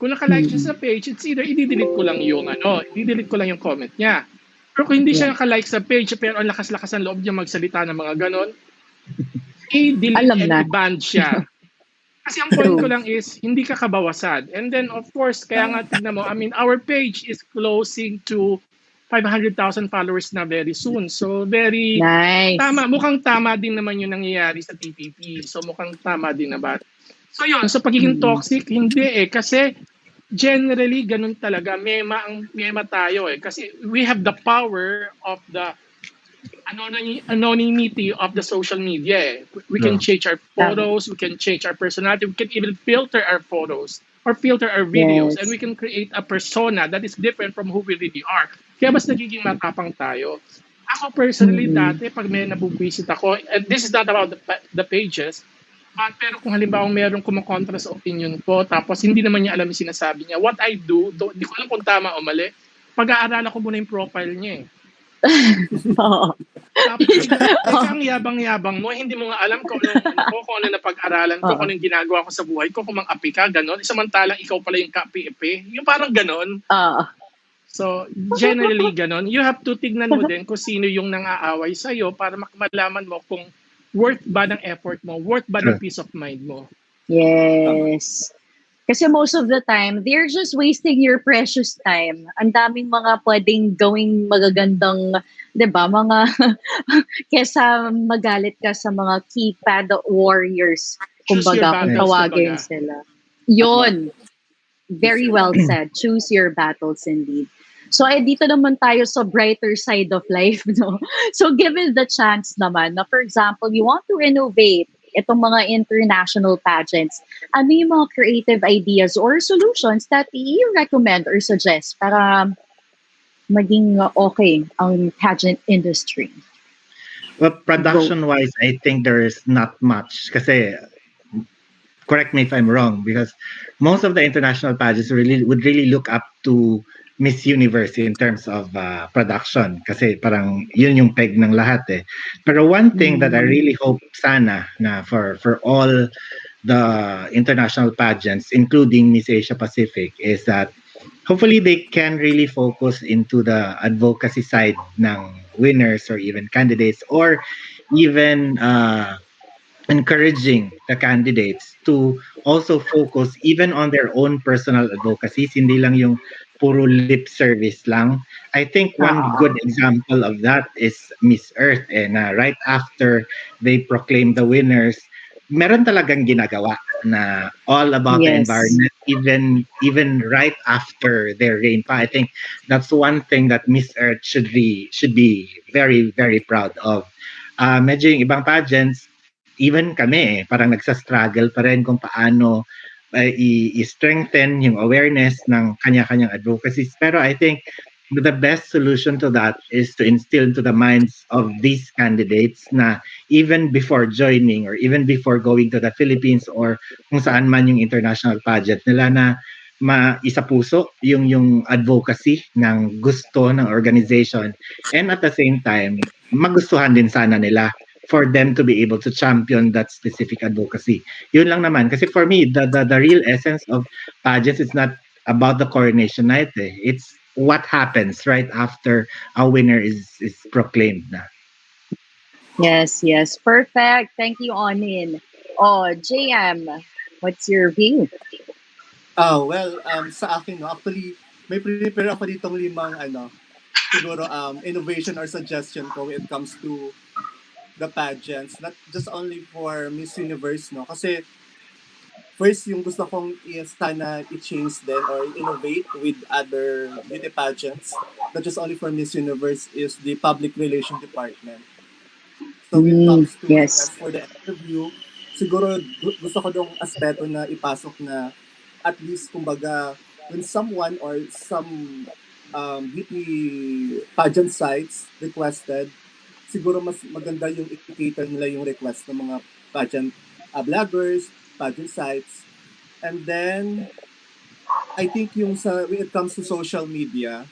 Speaker 12: Kung naka-like siya sa page, it's either i-delete ko lang yung i-delete ko lang yung comment niya. Pero kung hindi siya naka-like sa page, pero ang lakas-lakas ang loob niya magsalita ng mga ganon, i-delete and i-ban siya. Kasi ang point ko lang is, hindi ka kabawasan. And then, of course, kaya nga tignan mo, I mean, our page is closing to 500,000 followers na very soon. So, very
Speaker 1: nice.
Speaker 12: Tama. Mukhang tama din naman yung nangyayari sa TPP. So, mukhang tama din naman. So, yun. So, pagiging toxic, hindi eh. Kasi, generally, ganun talaga. Mema tayo eh. Kasi, we have the power of the anonymity of the social media. We can change our photos, we can change our personality, we can even filter our photos or filter our videos, and we can create a persona that is different from who we really are. Kaya mas nagiging matapang tayo. Ako personally, dati, pag may nabubwisit ako, and this is not about the pages, pero kung halimbawa merong kumukontra sa opinion ko, tapos hindi naman niya alam yung sinasabi niya, what I do, hindi ko alam kung tama o mali, pag-aaralan ko muna yung profile niya eh. Tapos, ang yabang-yabang mo, hindi mo nga alam kung ano napag-aralan ko, kung anong ginagawa ko sa buhay ko, kung mang-api ka, gano'n. Samantalang ikaw pala yung ka-PFP. Yung parang gano'n. So, generally gano'n. You have to tignan mo din kung sino yung nang-aaway sa'yo para malaman mo kung worth ba ng effort mo, worth ba ng peace of mind mo.
Speaker 1: Yes. Kasi most of the time, they're just wasting your precious time. Ang daming mga pwedeng gawing magagandang, 'di ba? Mga kesa magalit ka sa mga keypad warriors, kumbaga, kung tawagin sila. Yon. Very well said. Choose your battles indeed. So, dito naman tayo sa brighter side of life, no? So, given the chance naman na, for example, you want to innovate itong mga international pageants, ano yung mga creative ideas or solutions that you recommend or suggest para maging okay ang pageant industry?
Speaker 2: Well, production-wise, I think there is not much. Kasi, correct me if I'm wrong, because most of the international pageants would really look up to Miss Universe in terms of production. Kasi parang yun yung peg ng lahat eh. Pero one thing that I really hope sana na for all the international pageants, including Miss Asia Pacific, is that hopefully they can really focus into the advocacy side ng winners or even candidates, or even encouraging the candidates to also focus even on their own personal advocacies, hindi lang yung puro lip service lang. I think one good example of that is Miss Earth, and right after they proclaim the winners, meron talagang ginagawa na all about the environment, even right after their reign pa. I think that's one thing that Miss Earth should be very, very proud of. Medyo yung ibang pageants, even kami parang nagsa-struggle pa rin kung paano i-strengthen yung awareness ng kanya-kanyang advocacies. Pero I think the best solution to that is to instill into the minds of these candidates na even before joining or even before going to the Philippines or kung saan man yung international pageant nila, na isa puso yung advocacy ng gusto ng organization, and at the same time magustuhan din sana nila for them to be able to champion that specific advocacy. Yun lang naman. Kasi for me, the real essence of pageants is not about the coronation night. It's what happens right after a winner is proclaimed na.
Speaker 1: Yes. Perfect. Thank you, Onin. JM, what's your view?
Speaker 11: Well, sa akin, no, actually, may prepare ako ditong limang, siguro, innovation or suggestion ko when it comes to the pageants, not just only for Miss Universe, no? Kasi first, yung gusto kong sana i-change din or innovate with other beauty pageants, not just only for Miss Universe, is the public relation department. So when it comes to for the interview, siguro gusto ko dong aspeto na ipasok na at least, kumbaga, when someone or some beauty pageant sites requested, siguro mas maganda yung i-cater nila yung request ng mga pageant vloggers, pageant sites. And then, I think yung when it comes to social media,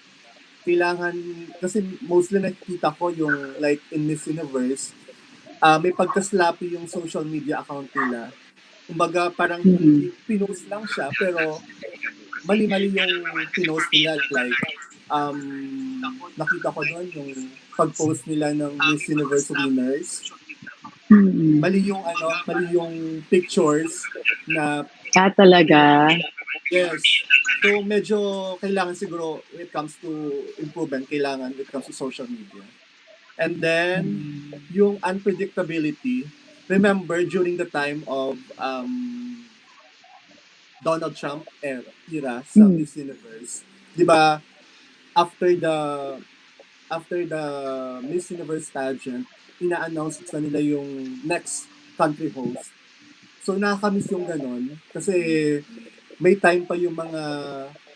Speaker 11: kailangan, kasi mostly nakikita ko yung like in Miss Universe, may pagka-sloppy yung social media account nila. Kumbaga, parang pinost lang siya, pero mali-mali yung pinost nila. Like, nakita ko doon yung pag-post nila ng Miss Universe winners. Mali yung pictures na
Speaker 1: talaga.
Speaker 11: yes. So medyo kailangan siguro when it comes to improvement, kailangan when it comes to social media. And then yung unpredictability, remember during the time of Donald Trump era sa Miss Universe, 'di ba? After the Miss Universe pageant, ina-announce na nila yung next country host. So nakakamiss yung ganon kasi may time pa yung mga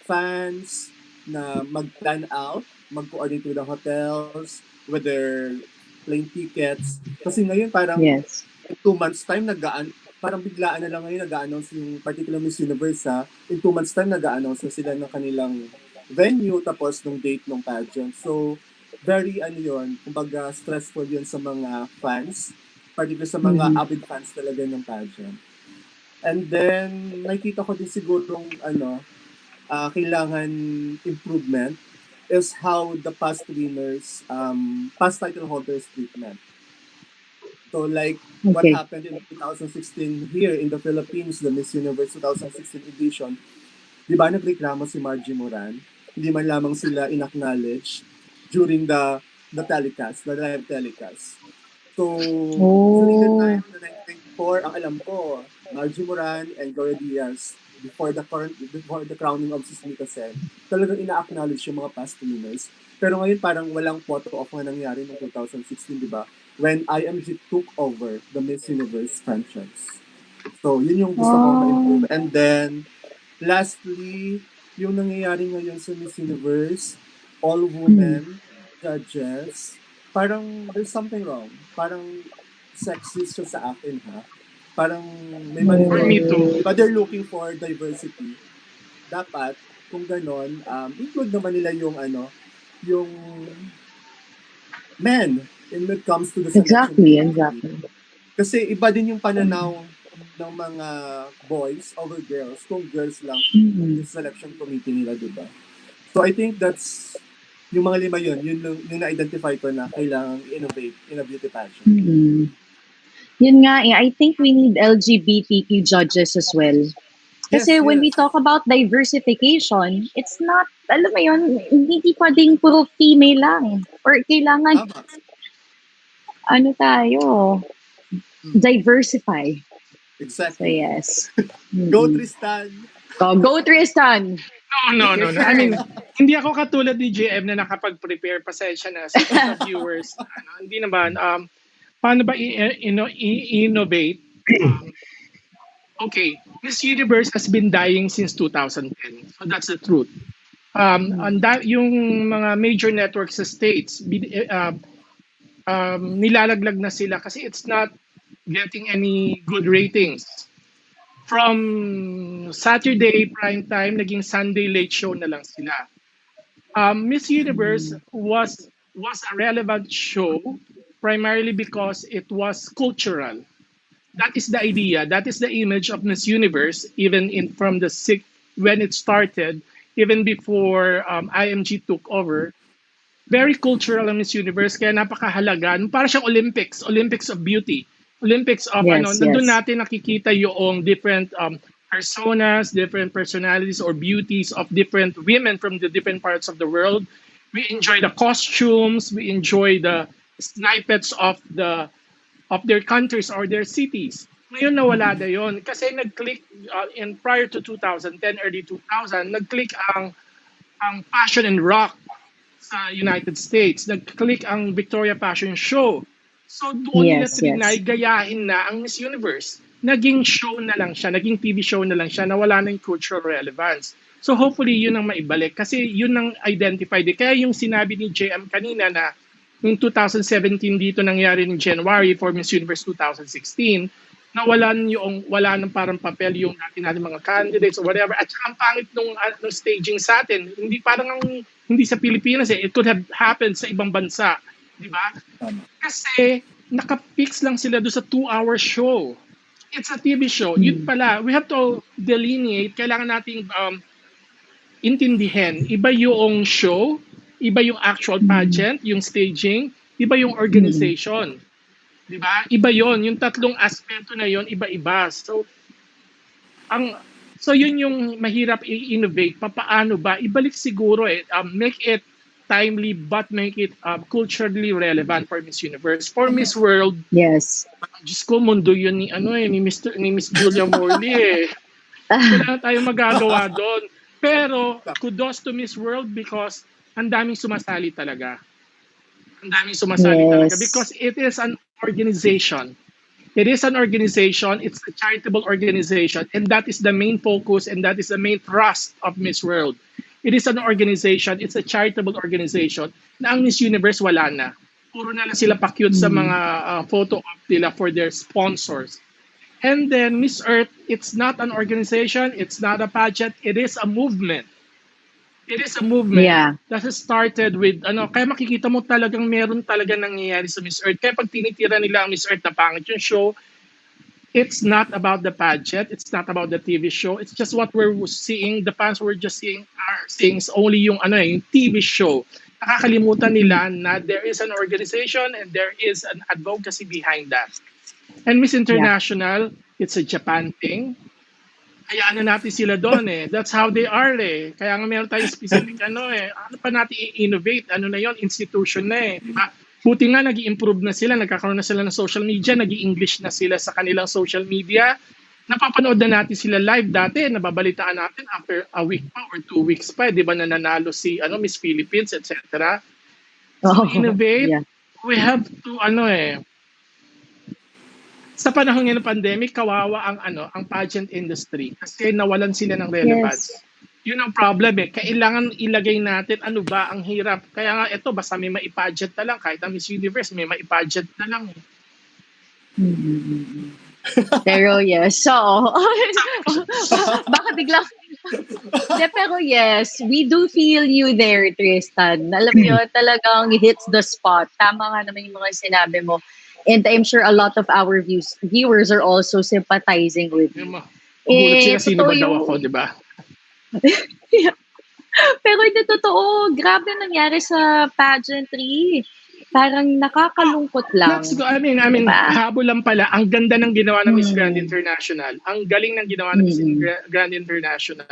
Speaker 11: fans na mag-plan out, mag-coordinate with the hotels, with their plane tickets. Kasi ngayon parang in 2 months time parang biglaan na lang ngayon nag-a-announce yung particular Miss Universe in 2 months time nag-a-announce na sila ng kanilang venue tapos ng date ng pageant. So very kumbaga stressful yun sa mga fans, particularly sa mga avid fans talaga ng pageant. And then nakita ko din sigurong kailangan improvement is how the past winners, past title holders treatment. So like what happened in 2016 here in the Philippines, the Miss Universe 2016 edition, di ba nagreklamo si Margie Moran? Hindi man lamang sila in-acknowledge during the telecast, the live telecast. So, during the time, the 1994, ang alam ko, Margie Moran and Gloria Diaz, before the crowning of Sismita Sen, talagang ina-acknowledge yung mga past winners. Pero ngayon parang walang photo op nga nangyari noong 2016, di ba? When IMG took over the Miss Universe franchise. So, yun yung gusto kong ma-improve. And then, lastly, yung nangyayari ngayon sa Miss Universe, all women judges, parang there's something wrong. Parang sexist siya sa akin, ha? Parang may mali doon. But they're looking for diversity. Dapat, kung ganon, include naman nila yung yung men when it comes to the selection.
Speaker 1: Exactly.
Speaker 11: Kasi iba din yung pananaw ng mga boys over girls kung girls lang yung selection committee nila, diba? So I think that's yung mga 5 yun yung na-identify ko na kailangang innovate in a beauty pageant.
Speaker 1: Yun nga I think we need LGBTQ judges as well. Kasi when we talk about diversification, it's not, alam mo yun, hindi pwedeng puro female lang. Or kailangan, tayo, diversify.
Speaker 11: Exactly.
Speaker 1: So yes.
Speaker 11: Go Tristan!
Speaker 1: Go Tristan!
Speaker 12: No. I mean, hindi ako katulad ni JM na nakapag-prepare. Pasensya na sa mga viewers. Hindi naman. Paano ba i-innovate? Okay, Miss Universe has been dying since 2010. So that's the truth. Yung mga major networks sa States, nilalaglag na sila kasi it's not getting any good ratings. From Saturday prime time, naging Sunday late show na lang sila. Miss Universe was a relevant show primarily because it was cultural. That is the idea. That is the image of Miss Universe, even from when it started, even before IMG took over. Very cultural ang Miss Universe, kaya napakahalaga. Para siyang Olympics of beauty. Olympics of nandun natin nakikita yung different personas, different personalities or beauties of different women from the different parts of the world. We enjoy the costumes, we enjoy the snippets of their countries or their cities. Ngayon nawala na yun kasi nag-click in prior to 2010, early 2000, nag-click ang fashion and rock sa United States. Nag-click ang Victoria Fashion Show. So doon nila trinay, gayahin na ang Miss Universe. Naging show na lang siya, naging TV show na lang siya, nawala na yung cultural relevance. So hopefully yun ang maibalik kasi yun ang identified. Kaya yung sinabi ni JM kanina na Noong 2017 dito nangyari ng January for Miss Universe 2016, wala nang parang papel yung dati natin mga candidates or whatever. At saka ang pangit nung staging sa atin. Hindi parang hindi sa Pilipinas eh. It could have happened sa ibang bansa. Di ba? Kasi nakapix lang sila doon sa 2-hour show. It's a TV show. Yun pala, we have to delineate. Kailangan nating intindihin. Iba yung show, iba yung actual pageant, yung staging, iba yung organization. Diba? Iba yon, yung tatlong aspeto na yon, iba-iba. So yun yung mahirap i-innovate. Paano ba? Ibalik siguro make it timely but make it culturally relevant for Miss Universe. For Miss World,
Speaker 1: yes.
Speaker 12: Diyos ko, mundo yun ni Miss Julia Morley eh. Wala na tayong magagawa doon. Pero kudos to Miss World because ang daming sumasali talaga. Ang daming sumasali talaga because it is an organization. It is an organization, it's a charitable organization, and that is the main focus and that is the main thrust of Miss World. It is an organization, it's a charitable organization na ang Miss Universe wala na. Puro na lang sila pa-cute sa mga photo op nila for their sponsors. And then Miss Earth, it's not an organization, it's not a pageant, it is a movement. It is a movement that has started with, kaya makikita mo talagang meron talaga nangyayari sa Miss Earth. Kaya pag tinitira nila ang Miss Earth na pangit yung show, it's not about the pageant, it's not about the TV show, it's just what we're seeing, the fans were just seeing only yung TV show. Nakakalimutan nila na there is an organization and there is an advocacy behind that. And Miss International, it's a Japan thing. Hayaan na natin sila doon eh. That's how they are eh. Kaya nga meron tayong specific ano pa natin i-innovate? Ano na yon, institution na eh. Diba? Buti nga nag-i-improve na sila, nagkakaroon na sila ng social media, nag-i-English na sila sa kanilang social media. Napapanood na natin sila live dati, nababalitaan natin after a week pa or 2 weeks pa, di ba nananalo si Miss Philippines, etc. So innovate, we have to sa panahon ng pandemic, kawawa ang pageant industry kasi nawalan sila ng relevance. Yun ang problem eh. Kailangan ilagay natin ano ba ang hirap. Kaya nga ito, basta may maipageant na lang. Kahit ang Miss Universe, may maipageant na lang.
Speaker 1: Pero yes, so baka biglang pero yes, we do feel you there, Tristan. Alam niyo, talagang hits the spot. Tama nga naman yung mga sinabi mo. And I'm sure a lot of our viewers are also sympathizing with you.
Speaker 12: Magulat sila sino ba daw ako, di ba?
Speaker 1: Pero hindi totoo. Grabe nangyari sa pageantry. Parang nakakalungkot lang.
Speaker 12: I mean, diba? Habol lang pala. Ang ganda ng ginawa ng Miss Grand International. Ang galing ng ginawa ng Miss Grand International.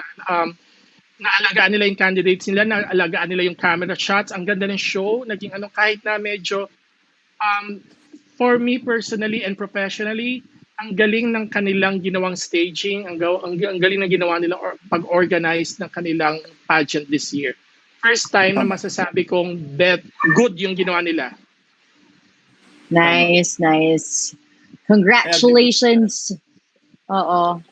Speaker 12: Naalagaan nila yung candidates nila, naalagaan nila yung camera shots. Ang ganda ng show. Naging kahit na medyo for me personally and professionally, ang galing ng kanilang ginawang staging, ang galing ng ginawa nilang pag-organize ng kanilang pageant this year. First time na masasabi kong good yung ginawa nila.
Speaker 1: Nice. Congratulations. Oo.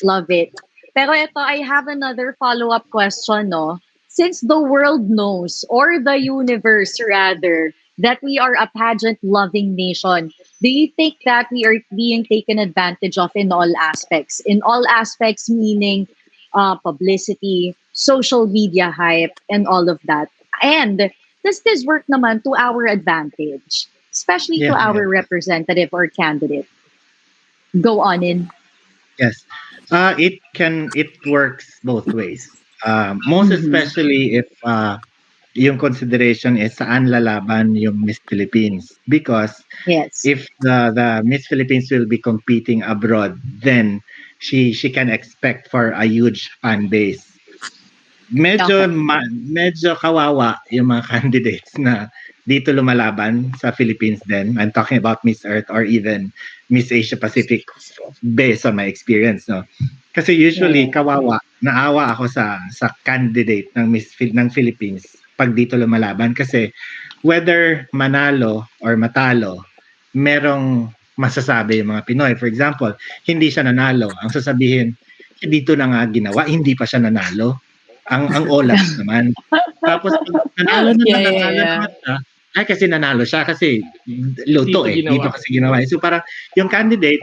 Speaker 1: Love it. Pero ito, I have another follow-up question, no? Since the world knows, or the universe rather, that we are a pageant-loving nation, do you think that we are being taken advantage of in all aspects? In all aspects, meaning publicity, social media hype, and all of that. And does this work naman to our advantage, especially to our representative or candidate? Go on in.
Speaker 2: Yes. It works both ways. Most especially if yung consideration is saan lalaban yung Miss Philippines, because if the Miss Philippines will be competing abroad, then she can expect for a huge fan base. Medyo kawawa yung mga candidates na dito lumalaban sa Philippines din. I'm talking about Miss Earth or even Miss Asia Pacific based on my experience, no. Kasi usually kawawa, naawa ako sa candidate ng ng Philippines pag dito lumalaban kasi whether manalo or matalo, merong masasabi yung mga Pinoy. For example, hindi siya nanalo. Ang sasabihin, dito na nga ginawa, hindi pa siya nanalo. Ang olas naman. Tapos nanalo na Ay, kasi nanalo siya kasi luto
Speaker 12: Dito
Speaker 2: eh.
Speaker 12: ginawa.
Speaker 2: Dito kasi ginawa. So parang yung candidate,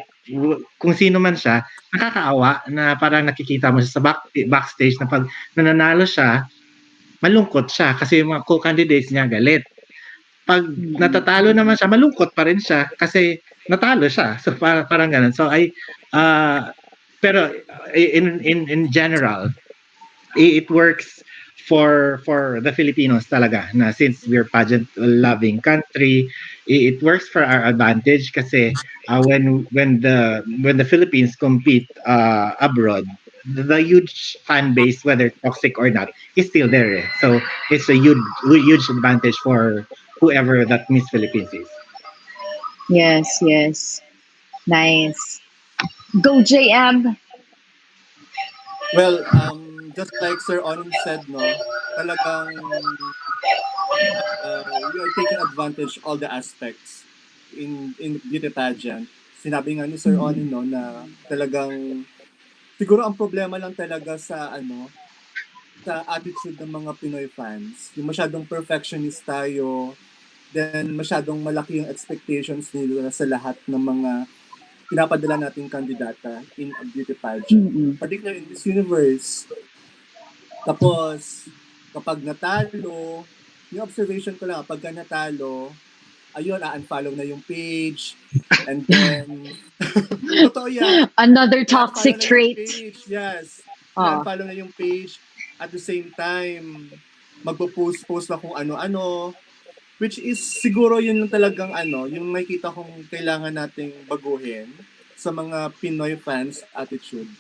Speaker 2: kung sino man siya, nakakaawa na parang nakikita mo siya sa backstage na pag nananalo siya, malungkot siya kasi yung mga co-candidates niya galit. Pag natatalo naman siya, malungkot pa rin siya kasi natalo siya. So parang ganun. So uh, pero in general, it works for the Filipinos talaga na since we're pageant loving country, it works for our advantage kasi when the Philippines compete abroad, the huge fan base, whether toxic or not, is still there. So it's a huge advantage for whoever that Miss Philippines is.
Speaker 1: Yes, yes. Nice. Go, JM.
Speaker 11: Well, just like Sir Onin said, no, talagang we are taking advantage all the aspects in beauty pageant. Sinabi nga ni Sir Onin, no, na talagang siguro ang problema lang talaga sa sa attitude ng mga Pinoy fans. Yung masyadong perfectionist tayo, then masyadong malaki yung expectations nila sa lahat ng mga pinapadala nating kandidata in a beauty pageant. Particularly in this universe. Tapos, kapag natalo, yung observation ko lang, kapag natalo, ayun, unfollow na yung page. And then, totoo yan.
Speaker 1: Another toxic trait.
Speaker 11: Page, yes. Unfollow na yung page. At the same time, magpo-post na kung ano-ano. Which is, siguro yun yung talagang yung nakita kong kailangan nating baguhin sa mga Pinoy fans attitude.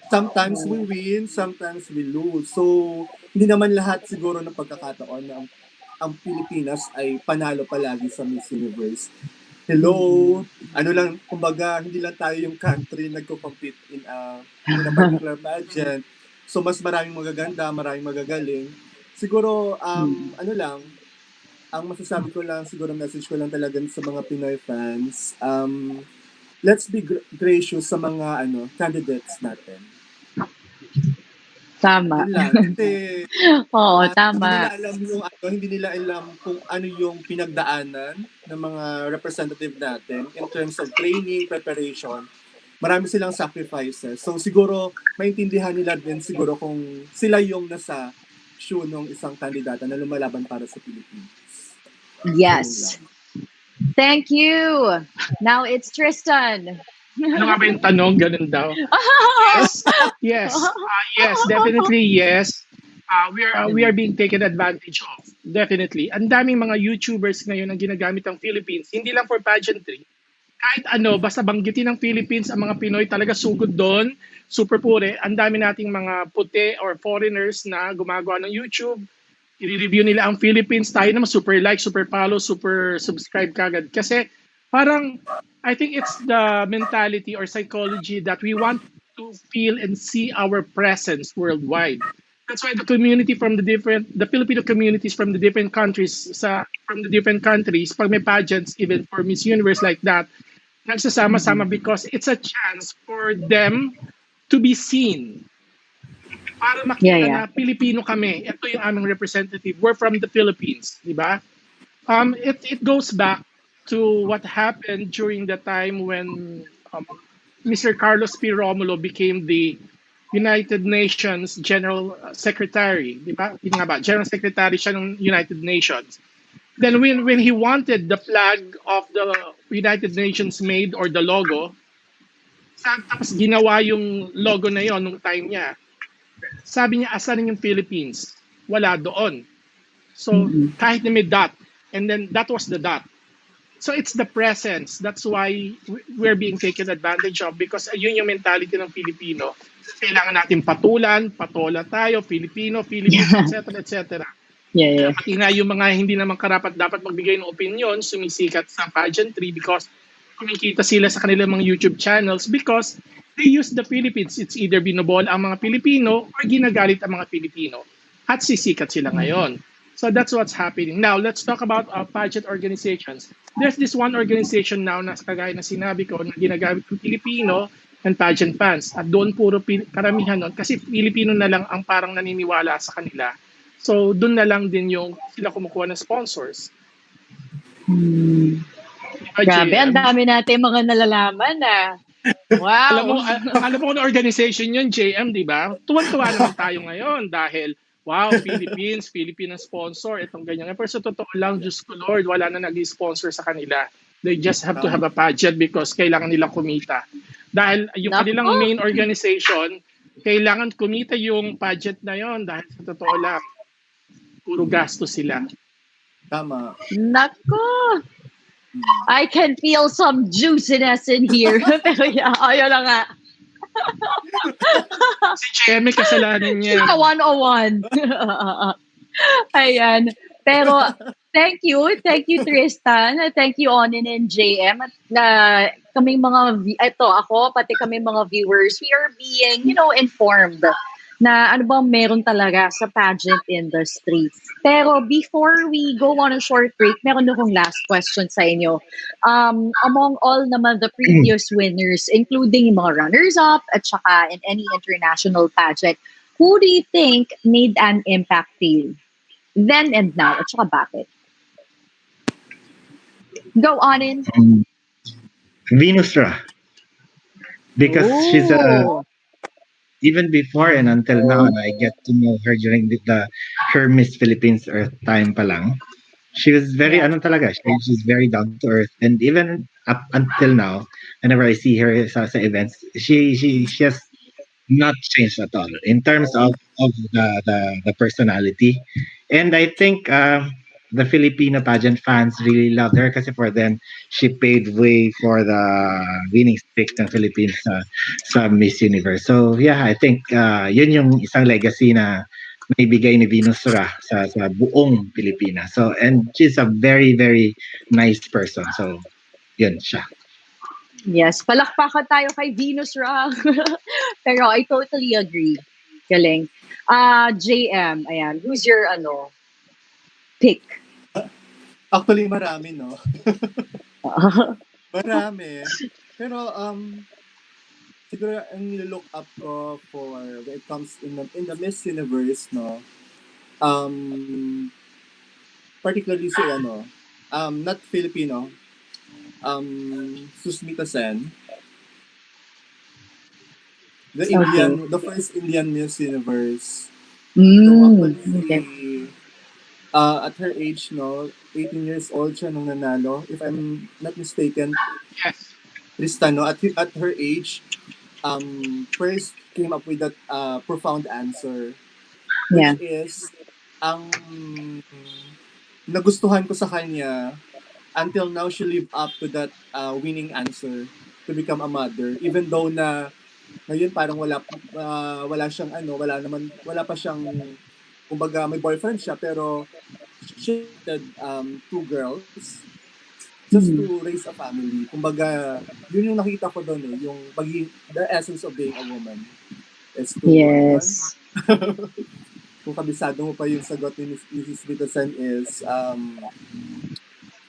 Speaker 11: Sometimes we win, sometimes we lose. So, hindi naman lahat siguro ng pagkakataon na ang Pilipinas ay panalo palagi sa Miss Universe. Hello, kumbaga, hindi lang tayo yung country nagko-compete in a particular pageant. So, mas maraming magaganda, maraming magagaling. Siguro, ang masasabi ko lang, siguro message ko lang talaga sa mga Pinoy fans, let's be gracious sa mga candidates natin.
Speaker 1: Tama.
Speaker 11: Kasi,
Speaker 1: tama.
Speaker 11: Hindi nila alam kung ano yung pinagdaanan ng mga representative natin in terms of training, preparation. Marami silang sacrifices. So siguro, maintindihan nila din siguro kung sila yung nasa shoe ng isang kandidata na lumalaban para sa Pilipinas.
Speaker 1: Yes. Thank you. Now it's Tristan.
Speaker 12: Ano nga ba yung tanong? Ganun daw. Yes, definitely yes. We are being taken advantage of. Definitely. Ang daming mga YouTubers ngayon ang ginagamit ng Philippines, hindi lang for pageantry. Kahit basta banggitin ng Philippines, ang mga Pinoy talaga sugod doon, super pure. Ang dami nating mga puti or foreigners na gumagawa ng YouTube. I-review nila ang Philippines. Tayo naman super like, super follow, super subscribe kagad. Kasi parang, I think it's the mentality or psychology that we want to feel and see our presence worldwide. That's why the community from the Filipino communities from the different countries, pag may pageants, even for Miss Universe like that, nagsasama-sama because it's a chance for them to be seen. Para makita na Pilipino kami. Ito yung aming representative. We're from the Philippines, di ba? It goes back to what happened during the time when Mr. Carlos P. Romulo became the United Nations General Secretary, di ba? Yun nga ba? General Secretary siya ng United Nations. Then when he wanted the flag of the United Nations made or the logo, tapos ginawa yung logo na yon nung time niya. Sabi niya, asan yung Philippines? Wala doon. So kahit na may dot, and then that was the dot. So it's the presence. That's why we're being taken advantage of because yun yung mentality ng Filipino. Kailangan natin patola tayo, Filipino, etc. etc. Pati nga yung mga hindi naman karapat dapat magbigay ng opinion, sumisikat sa pageantry because kumikita sila sa kanilang mga YouTube channels because they use the Philippines. It's either binobol ang mga Pilipino or ginagalit ang mga Pilipino. At sisikat sila ngayon. So that's what's happening. Now, let's talk about pageant organizations. There's this one organization now na kagaya na sinabi ko na ginagamit ng Pilipino and pageant fans. At doon puro karamihan nun kasi Pilipino na lang ang parang naniniwala sa kanila. So doon na lang din yung sila kumukuha ng sponsors. Di ba,
Speaker 1: Grabe, ang
Speaker 12: JM?
Speaker 1: dami natin mga nalalaman ah. Wow!
Speaker 12: Alam mo kung organization yun, JM, di ba? Tuwan-tuwa naman tayo ngayon dahil, wow, Filipino sponsor, itong ganyan. Pero sa totoo lang, Diyos ko Lord, wala na nag-sponsor sa kanila. They just have to have a pageant because kailangan nilang kumita. Dahil yung kanilang main organization, kailangan kumita yung pageant na yon dahil sa totoo lang, puro gasto sila.
Speaker 11: Tama.
Speaker 1: Nako! I can feel some juiciness in here. Pero yeah, ayun na nga.
Speaker 12: Si JM may kasalanan niya.
Speaker 1: Chika 101. Ayan. Pero thank you Tristan, thank you Onin and JM at na kaming mga ako pati kami mga viewers, we are being informed na ano bang meron talaga sa pageant industry. Pero before we go on a short break, meron akong last question sa inyo. Among all naman the previous winners, including yung mga runners-up at saka in any international pageant, who do you think made an impact to you? Then and now, at saka bakit? Go on in.
Speaker 2: Venus Ra. Because she's even before and until now, and I get to know her during her Miss Philippines Earth time pa lang. She was very, talaga, she's very down to earth. And even up until now, whenever I see her sa events, she has not changed at all in terms of the personality. And I think the Filipino pageant fans really loved her kasi for them, she paved way for the winning streak ng Philippines sa Miss Universe. So yeah, I think yun yung isang legacy na naibigay ni Venus Ra sa buong Pilipinas. So, and she's a very, very nice person. So, yun siya.
Speaker 1: Yes, palakpakan tayo kay Venus Ra. Pero I totally agree. Galing. JM, ayan, who's your pick?
Speaker 11: Actually, marami, no? Marami. Pero, siguro ang nilook up ko for when it comes in the Miss Universe, no? Particularly si, not Filipino, Susmita Sen. The first Indian Miss Universe. At her age, 18 years old siya nung nanalo. If I'm not mistaken,
Speaker 12: yes.
Speaker 11: Tristan, at her age, first came up with that profound answer. Which is, ang nagustuhan ko sa kanya, until now, she lived up to that winning answer to become a mother. Even though na ngayon parang wala siyang wala pa siyang, kumbaga may boyfriend siya, pero she had 2 girls just to raise a family. Kumbaga, yun yung nakita ko doon yung the essence of being a woman. S2E9.
Speaker 1: Yes.
Speaker 11: Kung kabisado mo pa yung sagot ni Mrs. Vitasen is,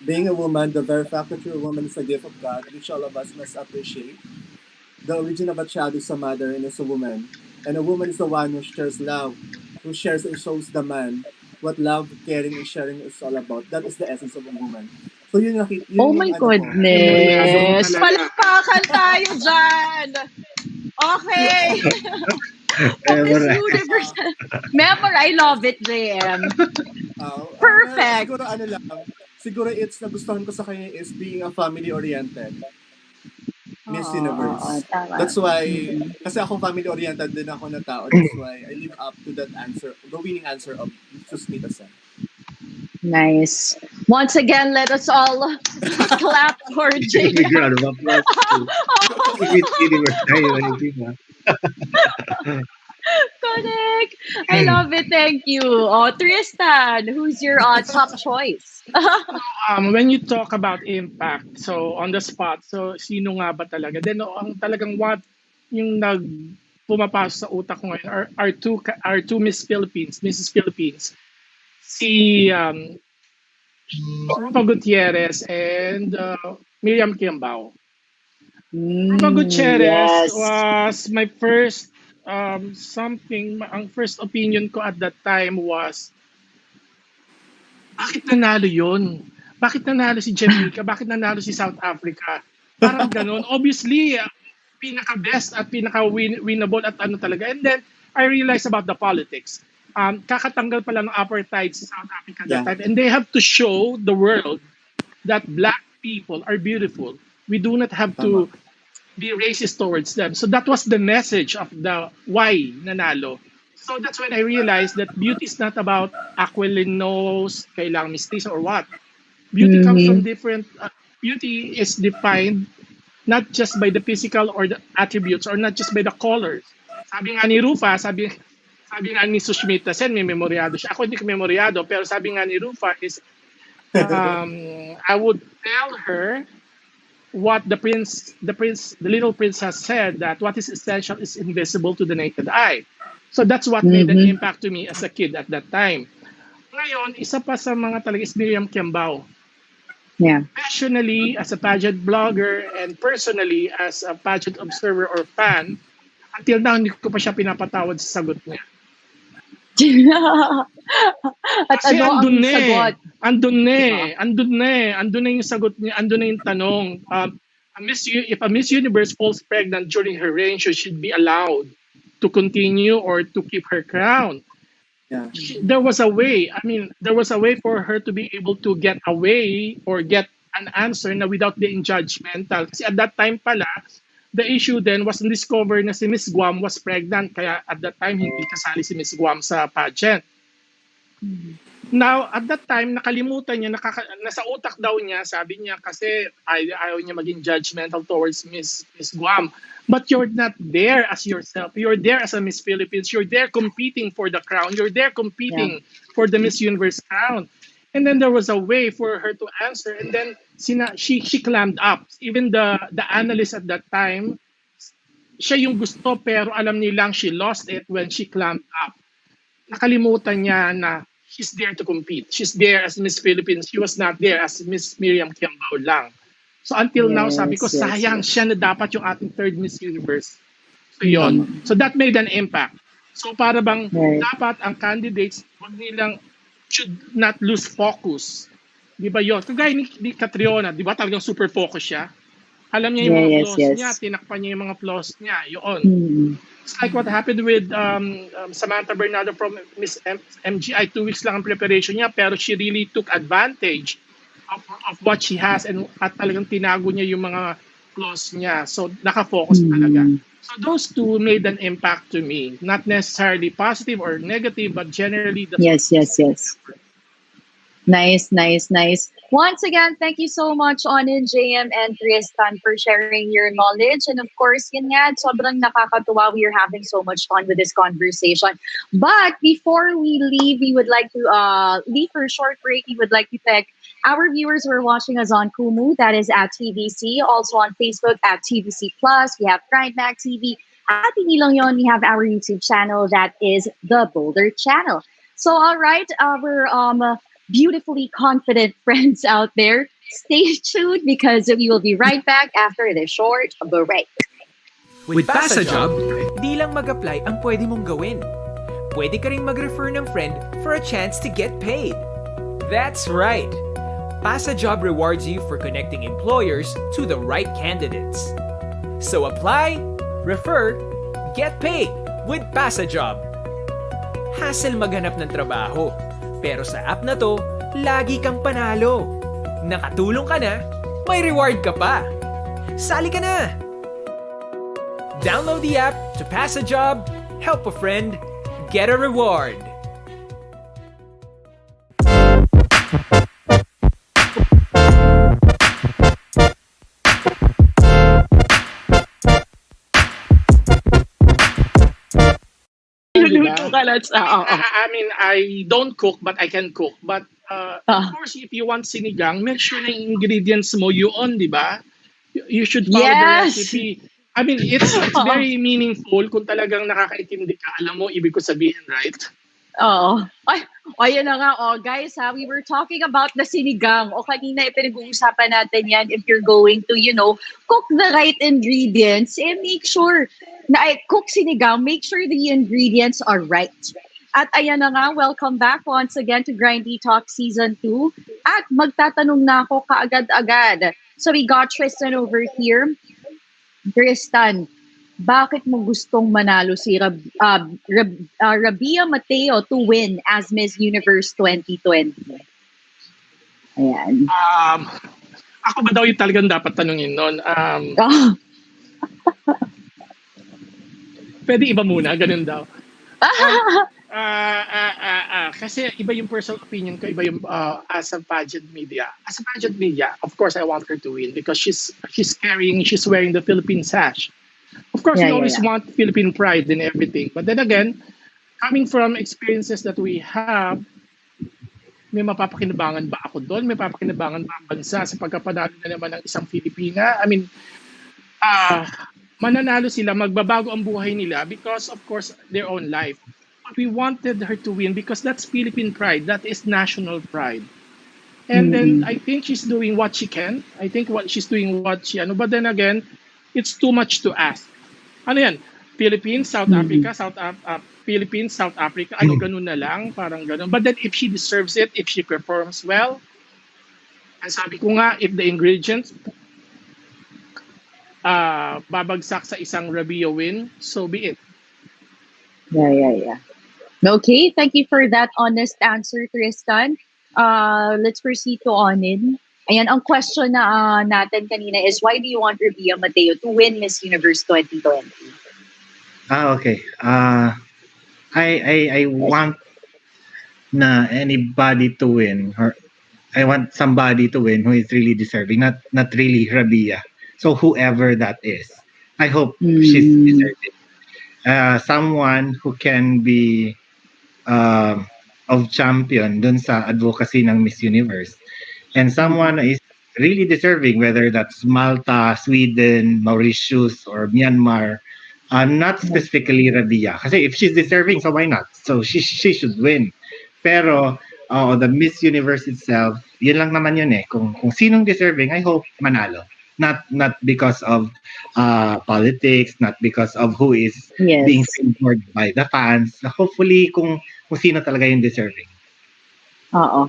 Speaker 11: being a woman, the very fact that you're a woman is a gift of God, which all of us must appreciate. The origin of a child is a mother and is a woman. And a woman is the one who shares love, who shares and shows the man what love, caring, and sharing is all about. That is the essence of a woman. So yun
Speaker 1: oh my goodness! Palakpakan tayo dyan! Okay! Miss Universe. Memor, I love it, JM. Perfect!
Speaker 11: Siguro it's nagustuhan ko sa kanya is being a family-oriented Miss Universe. That's why, kasi ako family-oriented din ako na tao. That's why I live up to that answer, the winning answer of Susmita Sen.
Speaker 1: Nice. Once again, let us all clap for JM. Correct. I love it. Thank you. Tristan, who's your top choice?
Speaker 12: When you talk about impact, so on the spot, so sino nga ba talaga? Then ang talagang yung pumapasok sa utak ko ngayon are two Mrs. Philippines. Si Rupa Gutierrez and Miriam Kiambao. Rupa Gutierrez was my first ang first opinion ko at that time was bakit nanalo yun? Bakit nanalo si Jamaica? Bakit nanalo si South Africa? Parang ganun. Obviously, pinaka-best at pinaka-winnable at ano talaga. And then, I realized about the politics. Kakatanggal pala ng apartheid sa South Africa that time. And they have to show the world that black people are beautiful. We do not have to be racist towards them. So that was the message of the why nanalo. So that's when I realized that beauty is not about aquiline nose, kailang mistis or what. Beauty comes from different, beauty is defined not just by the physical or the attributes or not just by the colors. Sabi nga ni Rufa, sabi nga ni Sushmita Sen, may memoryado siya. Ako hindi ko memoryado, pero sabi nga ni Rufa is, I would tell her what the little prince has said, that what is essential is invisible to the naked eye. So that's what made an impact to me as a kid at that time. Ngayon, isa pa sa mga talaga is Miriam Kiambao.
Speaker 1: Yeah.
Speaker 12: Professionally, as a pageant blogger, and personally, as a pageant observer or fan, until now, hindi ko pa siya pinapatawad sa sagot niya.
Speaker 1: At
Speaker 12: Kasi
Speaker 1: ano ang sagot?
Speaker 12: Andun na yung sagot niya, andun na yung tanong. If a Miss Universe falls pregnant during her reign, she should be allowed to continue or to keep her crown.
Speaker 11: Yeah.
Speaker 12: There was a way. I mean, there was a way for her to be able to get away or get an answer na without being judgmental. Kasi at that time pala, the issue then was discovered na si Miss Guam was pregnant. Kaya at that time, hindi kasali si Miss Guam sa pageant. Now, at that time, nakalimutan niya, nasa utak daw niya, sabi niya, kasi ayaw niya maging judgmental towards Miss Guam. But you're not there as yourself. You're there as a Miss Philippines. You're there competing for the crown. You're there competing for the Miss Universe crown. And then there was a way for her to answer. And then she clammed up. Even the analyst at that time, siya yung gusto, pero alam nilang she lost it when she clammed up. Nakalimutan niya na she's there to compete. She's there as Miss Philippines. She was not there as Miss Miriam Kiambao lang. So until now, sabi ko, sayang siya na dapat yung ating third Miss Universe. So yun. So that made an impact. So para bang dapat ang candidates, wag nilang, should not lose focus. Di ba yun? Kagaya ni Catriona, di ba talagang super focus siya? Alam niya yung mga flaws niya, tinakpan niya yung mga flaws niya. Yun. It's like what happened with Samantha Bernardo from Miss MGI. 2 weeks lang ang preparation niya, pero she really took advantage of what she has at talagang tinago niya yung mga flaws niya. So, nakafocus talaga. So, those two made an impact to me. Not necessarily positive or negative, but generally.
Speaker 1: Yes. Nice. Once again, thank you so much, Onin, JM, and Tristan for sharing your knowledge. And of course, yun nga, sobrang nakakatuwa. We are having so much fun with this conversation. But before we leave, we would like to leave for a short break. We would like to thank our viewers who are watching us on Kumu, that is at TVC. Also on Facebook at TVC Plus. We have Grindback TV. At hindi lang yun, we have our YouTube channel, that is the Boulder Channel. So, all right, our beautifully confident friends out there, stay tuned because we will be right back after the short break.
Speaker 13: With PasaJob, di lang mag-apply ang pwede mong gawin. Pwede ka ring mag-refer ng friend for a chance to get paid. That's right! PasaJob rewards you for connecting employers to the right candidates. So apply, refer, get paid with PasaJob. Hassle maghanap ng trabaho, pero sa app na to, lagi kang panalo. Nakatulong ka na, may reward ka pa. Sali ka na! Download the app to PasaJob, help a friend, get a reward.
Speaker 12: I mean, I don't cook, but I can cook. But of course, if you want sinigang, make sure na yung ingredients mo yun, di ba? You should follow the recipe. I mean, it's very meaningful kung talagang nakakaintindi ka. Alam mo, ibig ko sabihin, right?
Speaker 1: Oo. Ay, yun na nga. Guys, we were talking about the sinigang. Kanina pinag-uusapan natin yan. If you're going to, cook the right ingredients and make sure na cook sinigang, make sure the ingredients are right. At ayan na nga, welcome back once again to Grindy Talk Season 2. At magtatanong na ako kaagad-agad. So we got Tristan over here. Tristan, bakit mo gustong manalo si Rabia Mateo to win as Miss Universe 2020? Ayan.
Speaker 12: Ako ba daw yung talagang dapat tanungin nun? Pwede iba muna, ganun daw. Kasi iba yung personal opinion ko, iba yung as a pageant media. As a pageant media, of course, I want her to win because she's wearing the Philippine sash. Of course, we always want Philippine pride in everything. But then again, coming from experiences that we have, may mapapakinabangan ba ako doon? May mapapakinabangan ba ang bansa sa pagkapanalo na naman ng isang Filipina? I mean, mananalo sila, magbabago ang buhay nila because, of course, their own life. But we wanted her to win because that's Philippine pride. That is national pride. And then I think she's doing what she can. I think she's doing what she can. But then again, it's too much to ask. Ano yan? Philippines, South Africa, Philippines, South Africa, ano ganun na lang, parang ganun. But then if she deserves it, if she performs well, ang sabi ko nga, if the ingredients babagsak sa isang Rabia win, so be it.
Speaker 1: Yeah. Okay, thank you for that honest answer, Tristan. Let's proceed to Onin. Ayan, ang question na natin kanina is, why do you want Rabia Mateo to win Miss Universe 2020?
Speaker 2: Okay. I want na anybody to win. Or I want somebody to win who is really deserving, not really Rabia. So whoever that is, I hope she's deserving. Someone who can be of champion dun sa advocacy ng Miss Universe. And someone is really deserving, whether that's Malta, Sweden, Mauritius, or Myanmar. Not specifically Rabia. Kasi if she's deserving, so why not? So she should win. Pero the Miss Universe itself, yun lang naman yun eh. Kung sinong deserving, I hope manalo. Not because of politics, not because of who is being favored by the fans. Hopefully, kung sino talaga yung deserving.
Speaker 1: Oo.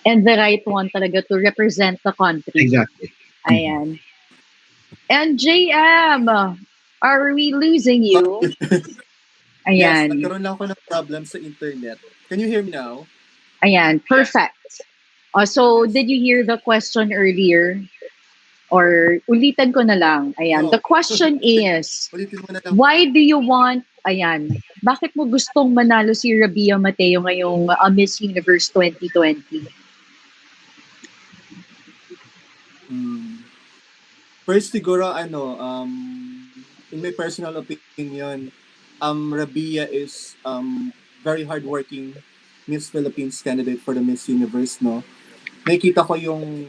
Speaker 1: And the right one talaga to represent the country.
Speaker 2: Exactly.
Speaker 1: Ayan. And JM, are we losing you?
Speaker 11: Yes,
Speaker 1: Ayan.
Speaker 11: nagkaroon lang ako ng problem sa internet. Can you hear me now?
Speaker 1: Ayan, perfect. So, did you hear the question earlier? Or ulitan ko na lang. Ayan. The question is, why do you want, bakit mo gustong manalo si Rabia Mateo ngayong Miss Universe 2020?
Speaker 11: First, siguro, in my personal opinion, Rabia is very hardworking Miss Philippines candidate for the Miss Universe, no? Nakikita ko yung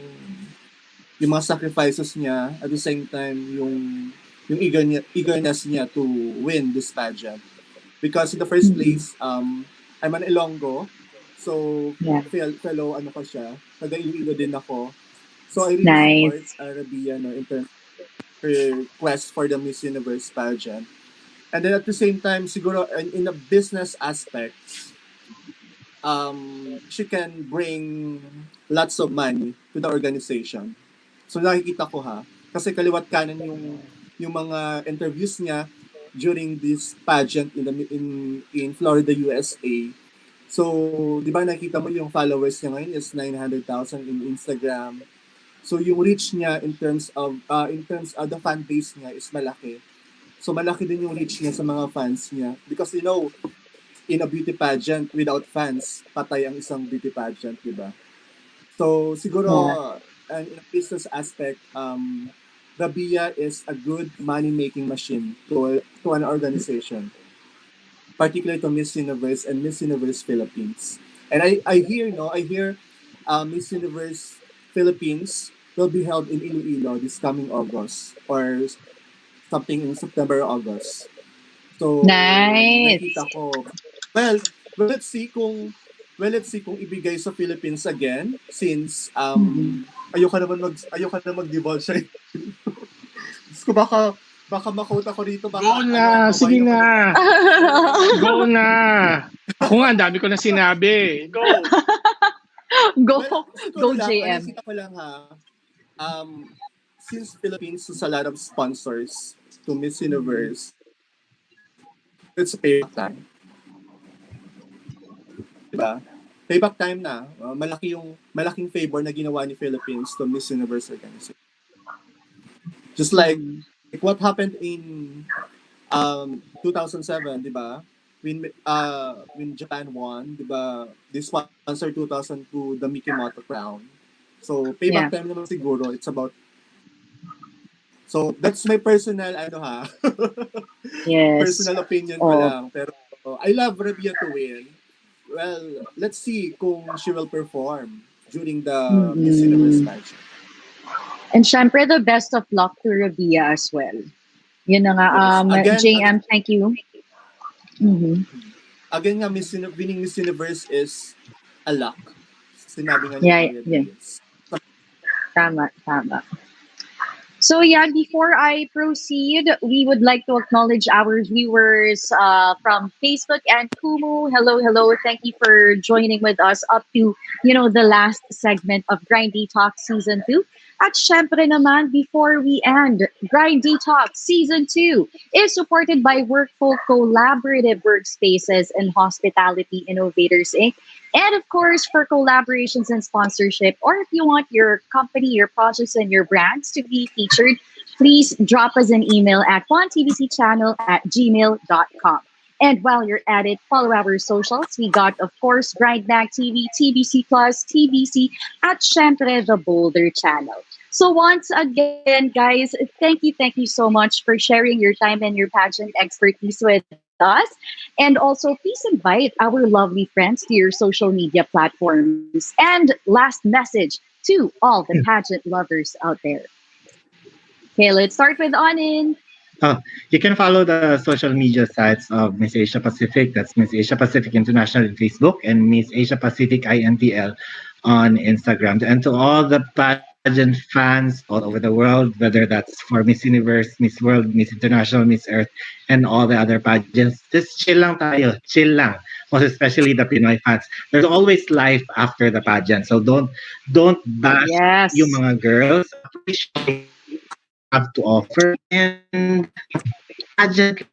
Speaker 11: mga sacrifices niya, at the same time, yung eagerness niya to win this pageant. Because in the first place, I'm an Ilonggo, so fellow ko siya, taga Iloilo din ako. So I really support Rabia in terms of her quest for the Miss Universe pageant. And then at the same time, siguro in a business aspect, she can bring lots of money to the organization. So nakikita ko kasi kaliwat kanan yung mga interviews niya during this pageant in Florida, USA. So, di ba nakita mo yung followers niya ngayon is 900,000 in Instagram. So yung reach niya in terms of the fan base niya is malaki. So malaki din yung reach niya sa mga fans niya. Because in a beauty pageant without fans, patay ang isang beauty pageant, di ba? So siguro in a business aspect, Rabia is a good money-making machine to an organization, particularly to Miss Universe and Miss Universe Philippines. And I hear Miss Universe Philippines will be held in Iloilo this coming August or something in September or August. So, nakita ko. Well, let's see kung ibigay sa Philippines again since ayoko na mag-divulge siya. Ko baka Baka makota ko rito,
Speaker 12: Go
Speaker 11: baka
Speaker 12: na, sige
Speaker 11: mawain ako ng
Speaker 12: na. Go na. Ako nga, ang dami ko na sinabi. Go.
Speaker 1: Go,
Speaker 11: siguro
Speaker 1: go,
Speaker 11: lang,
Speaker 1: JM.
Speaker 11: nakita ko lang ha, since Philippines has a lot of sponsors to Miss Universe, it's a payback time. Diba? Payback time na. Malaking favor na ginawa ni Philippines to Miss Universe organization. Just like what happened in 2007, di ba? When Japan won, di ba? This sponsor 2002 the Mickey Mouse Crown. So payback time naman siguro. It's about. So that's my personal
Speaker 1: Yes.
Speaker 11: personal opinion ko lang. Pero I love Revia to win. Well, let's see kung she will perform during the Miss Universe pageant.
Speaker 1: And syempre, the best of luck to Rabia as well. Yun na nga.
Speaker 11: Yes.
Speaker 1: JM, thank you. Mm-hmm.
Speaker 11: Again nga, winning Miss Universe is a luck. Sinabi nga
Speaker 1: niya. Tama. So yeah, before I proceed, we would like to acknowledge our viewers from Facebook and Kumu. Hello. Thank you for joining with us up to, the last segment of Grindy Talk Season 2. At syempre naman, before we end, Grindy Talk Season 2 is supported by Workful Collaborative Workspaces and Hospitality Innovators, Inc. And of course, for collaborations and sponsorship, or if you want your company, your projects, and your brands to be featured, please drop us an email at onetbcchannel@gmail.com. And while you're at it, follow our socials. We got, of course, Grindback TV, TBC Plus, TBC, at syempre the Boulder channel. So once again, guys, thank you so much for sharing your time and your pageant expertise with us. And also, please invite our lovely friends to your social media platforms. And last message to all the pageant lovers out there. Okay, let's start with Anin.
Speaker 2: You can follow the social media sites of Miss Asia Pacific. That's Miss Asia Pacific International on Facebook and Miss Asia Pacific INTL on Instagram. And to all the pageant fans all over the world, whether that's for Miss Universe, Miss World, Miss International, Miss Earth, and all the other pageants, just chill lang tayo. Chill lang. Most especially the Pinoy fans. There's always life after the pageant. So don't bash yung mga girls. Appreciate have to offer and pageant.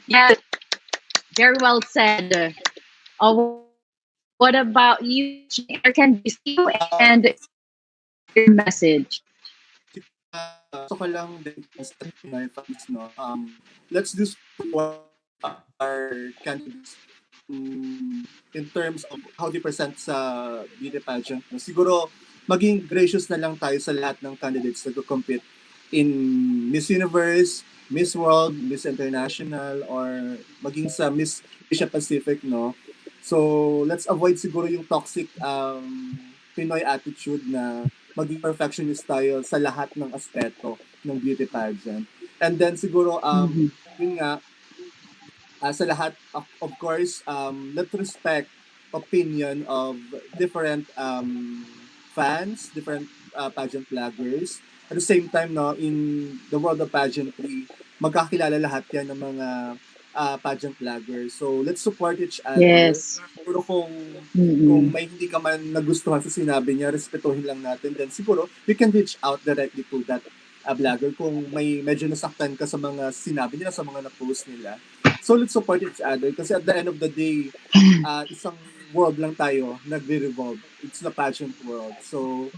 Speaker 1: Yeah, very well said. What about you? Where can we see you and your message?
Speaker 11: So lang din sa Pinoy fans, no? Let's do support our candidates in terms of how they present sa beauty pageant. Siguro, maging gracious na lang tayo sa lahat ng candidates na compete in Miss Universe, Miss World, Miss International, or maging sa Miss Asia Pacific, no? So, let's avoid siguro yung toxic Pinoy attitude na maging perfectionist tayo sa lahat ng aspeto ng beauty pageant. And then siguro, yun nga, sa lahat, of course, let's respect opinion of different fans, different pageant vloggers. At the same time, no, in the world of pageantry, magkakilala lahat yan ng mga pageant vloggers. So, let's support each other.
Speaker 1: Yes.
Speaker 11: Siguro kung may hindi ka man nagustuhan sa sinabi niya, respetuhin lang natin. Then siguro, we can reach out directly to that vlogger kung may medyo nasaktan ka sa mga sinabi nila, sa mga na-post nila. So, let's support each other. Kasi at the end of the day, isang world lang tayo nagre-revolve. It's the pageant world. So,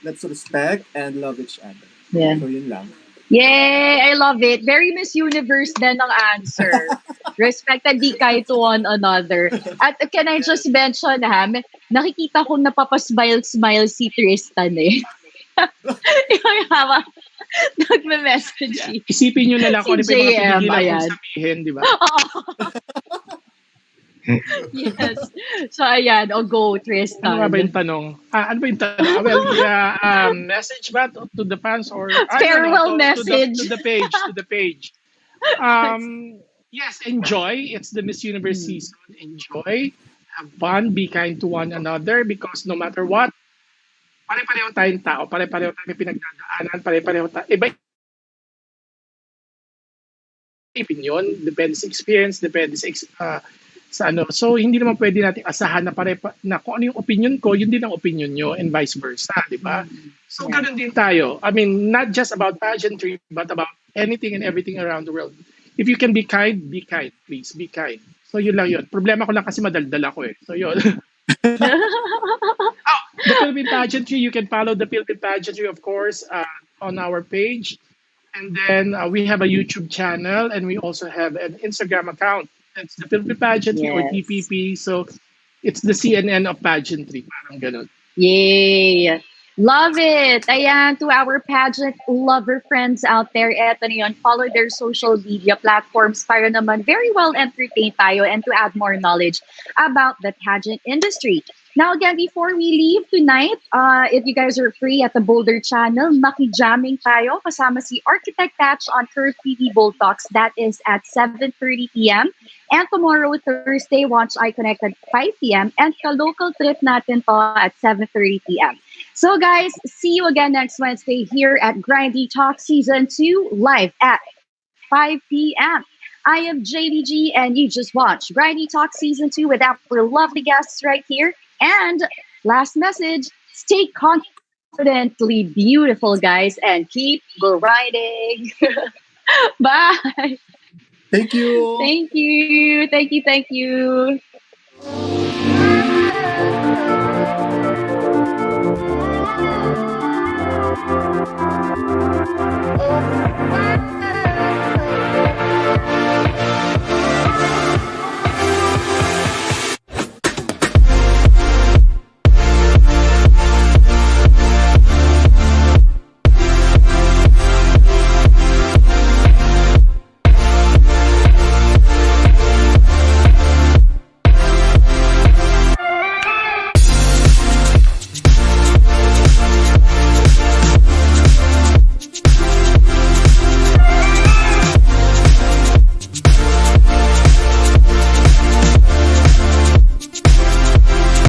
Speaker 11: let's respect and love each other.
Speaker 1: Yeah.
Speaker 11: So, yun lang.
Speaker 1: Yay! I love it. Very Miss Universe din ang answer. Respect and be kind to one another. At can I just mention, nakikita kong napapasmile-smile si Tristan eh. Yung habang nagme-message.
Speaker 12: Isipin nyo na lang kung ano pa yung mga pinigilan kong sabihin, di ba?
Speaker 1: Yes. So, ayan. Go, Tristan.
Speaker 12: Ano ba yung tanong? Ano ba yung tanong? Well, message ba to the fans or
Speaker 1: farewell message
Speaker 12: to the page. Yes, enjoy. It's the Miss Universe season. Enjoy. Have fun. Be kind to one another because no matter what, pare-pareho tayong tao, pare-pareho tayong pinagdadaanan, pare-pareho tayo. Iba opinion, depende sa experience, depende sa ano. So hindi naman pwede natin asahan na na kung ano yung opinion ko, yun din ang opinion nyo and vice versa, di ba? So ganun din tayo. I mean, not just about pageantry, but about anything and everything around the world. If you can be kind, please, be kind. So yun lang yun. Problema ko lang kasi madaldal ako eh. So yun. The Philippine Pageantry, you can follow the Philippine Pageantry, of course, on our page. And then we have a YouTube channel and we also have an Instagram account. That's the Philippine Pageantry or TPP. So it's the CNN of pageantry. Parang ganun.
Speaker 1: Yay! Love it! Ayan, to our pageant lover friends out there, eto na yun, follow their social media platforms para naman very well entertained tayo and to add more knowledge about the pageant industry. Now again, before we leave tonight, if you guys are free at the Boulder channel, makijamming tayo kasama si Architect Patch on Curve TV Bold Talks. That is at 7:30 p.m. And tomorrow, Thursday, watch I Connect at 5 p.m. And ka-local trip natin to at 7:30 p.m. So guys, see you again next Wednesday here at Grindy Talk Season 2 live at 5 p.m. I am JDG and you just watched Grindy Talk Season 2 with our lovely guests right here. And last message, stay confidently beautiful, guys, and keep grinding. Bye.
Speaker 11: Thank you.
Speaker 1: Thank you. Thank you. Thank you.
Speaker 10: Oh,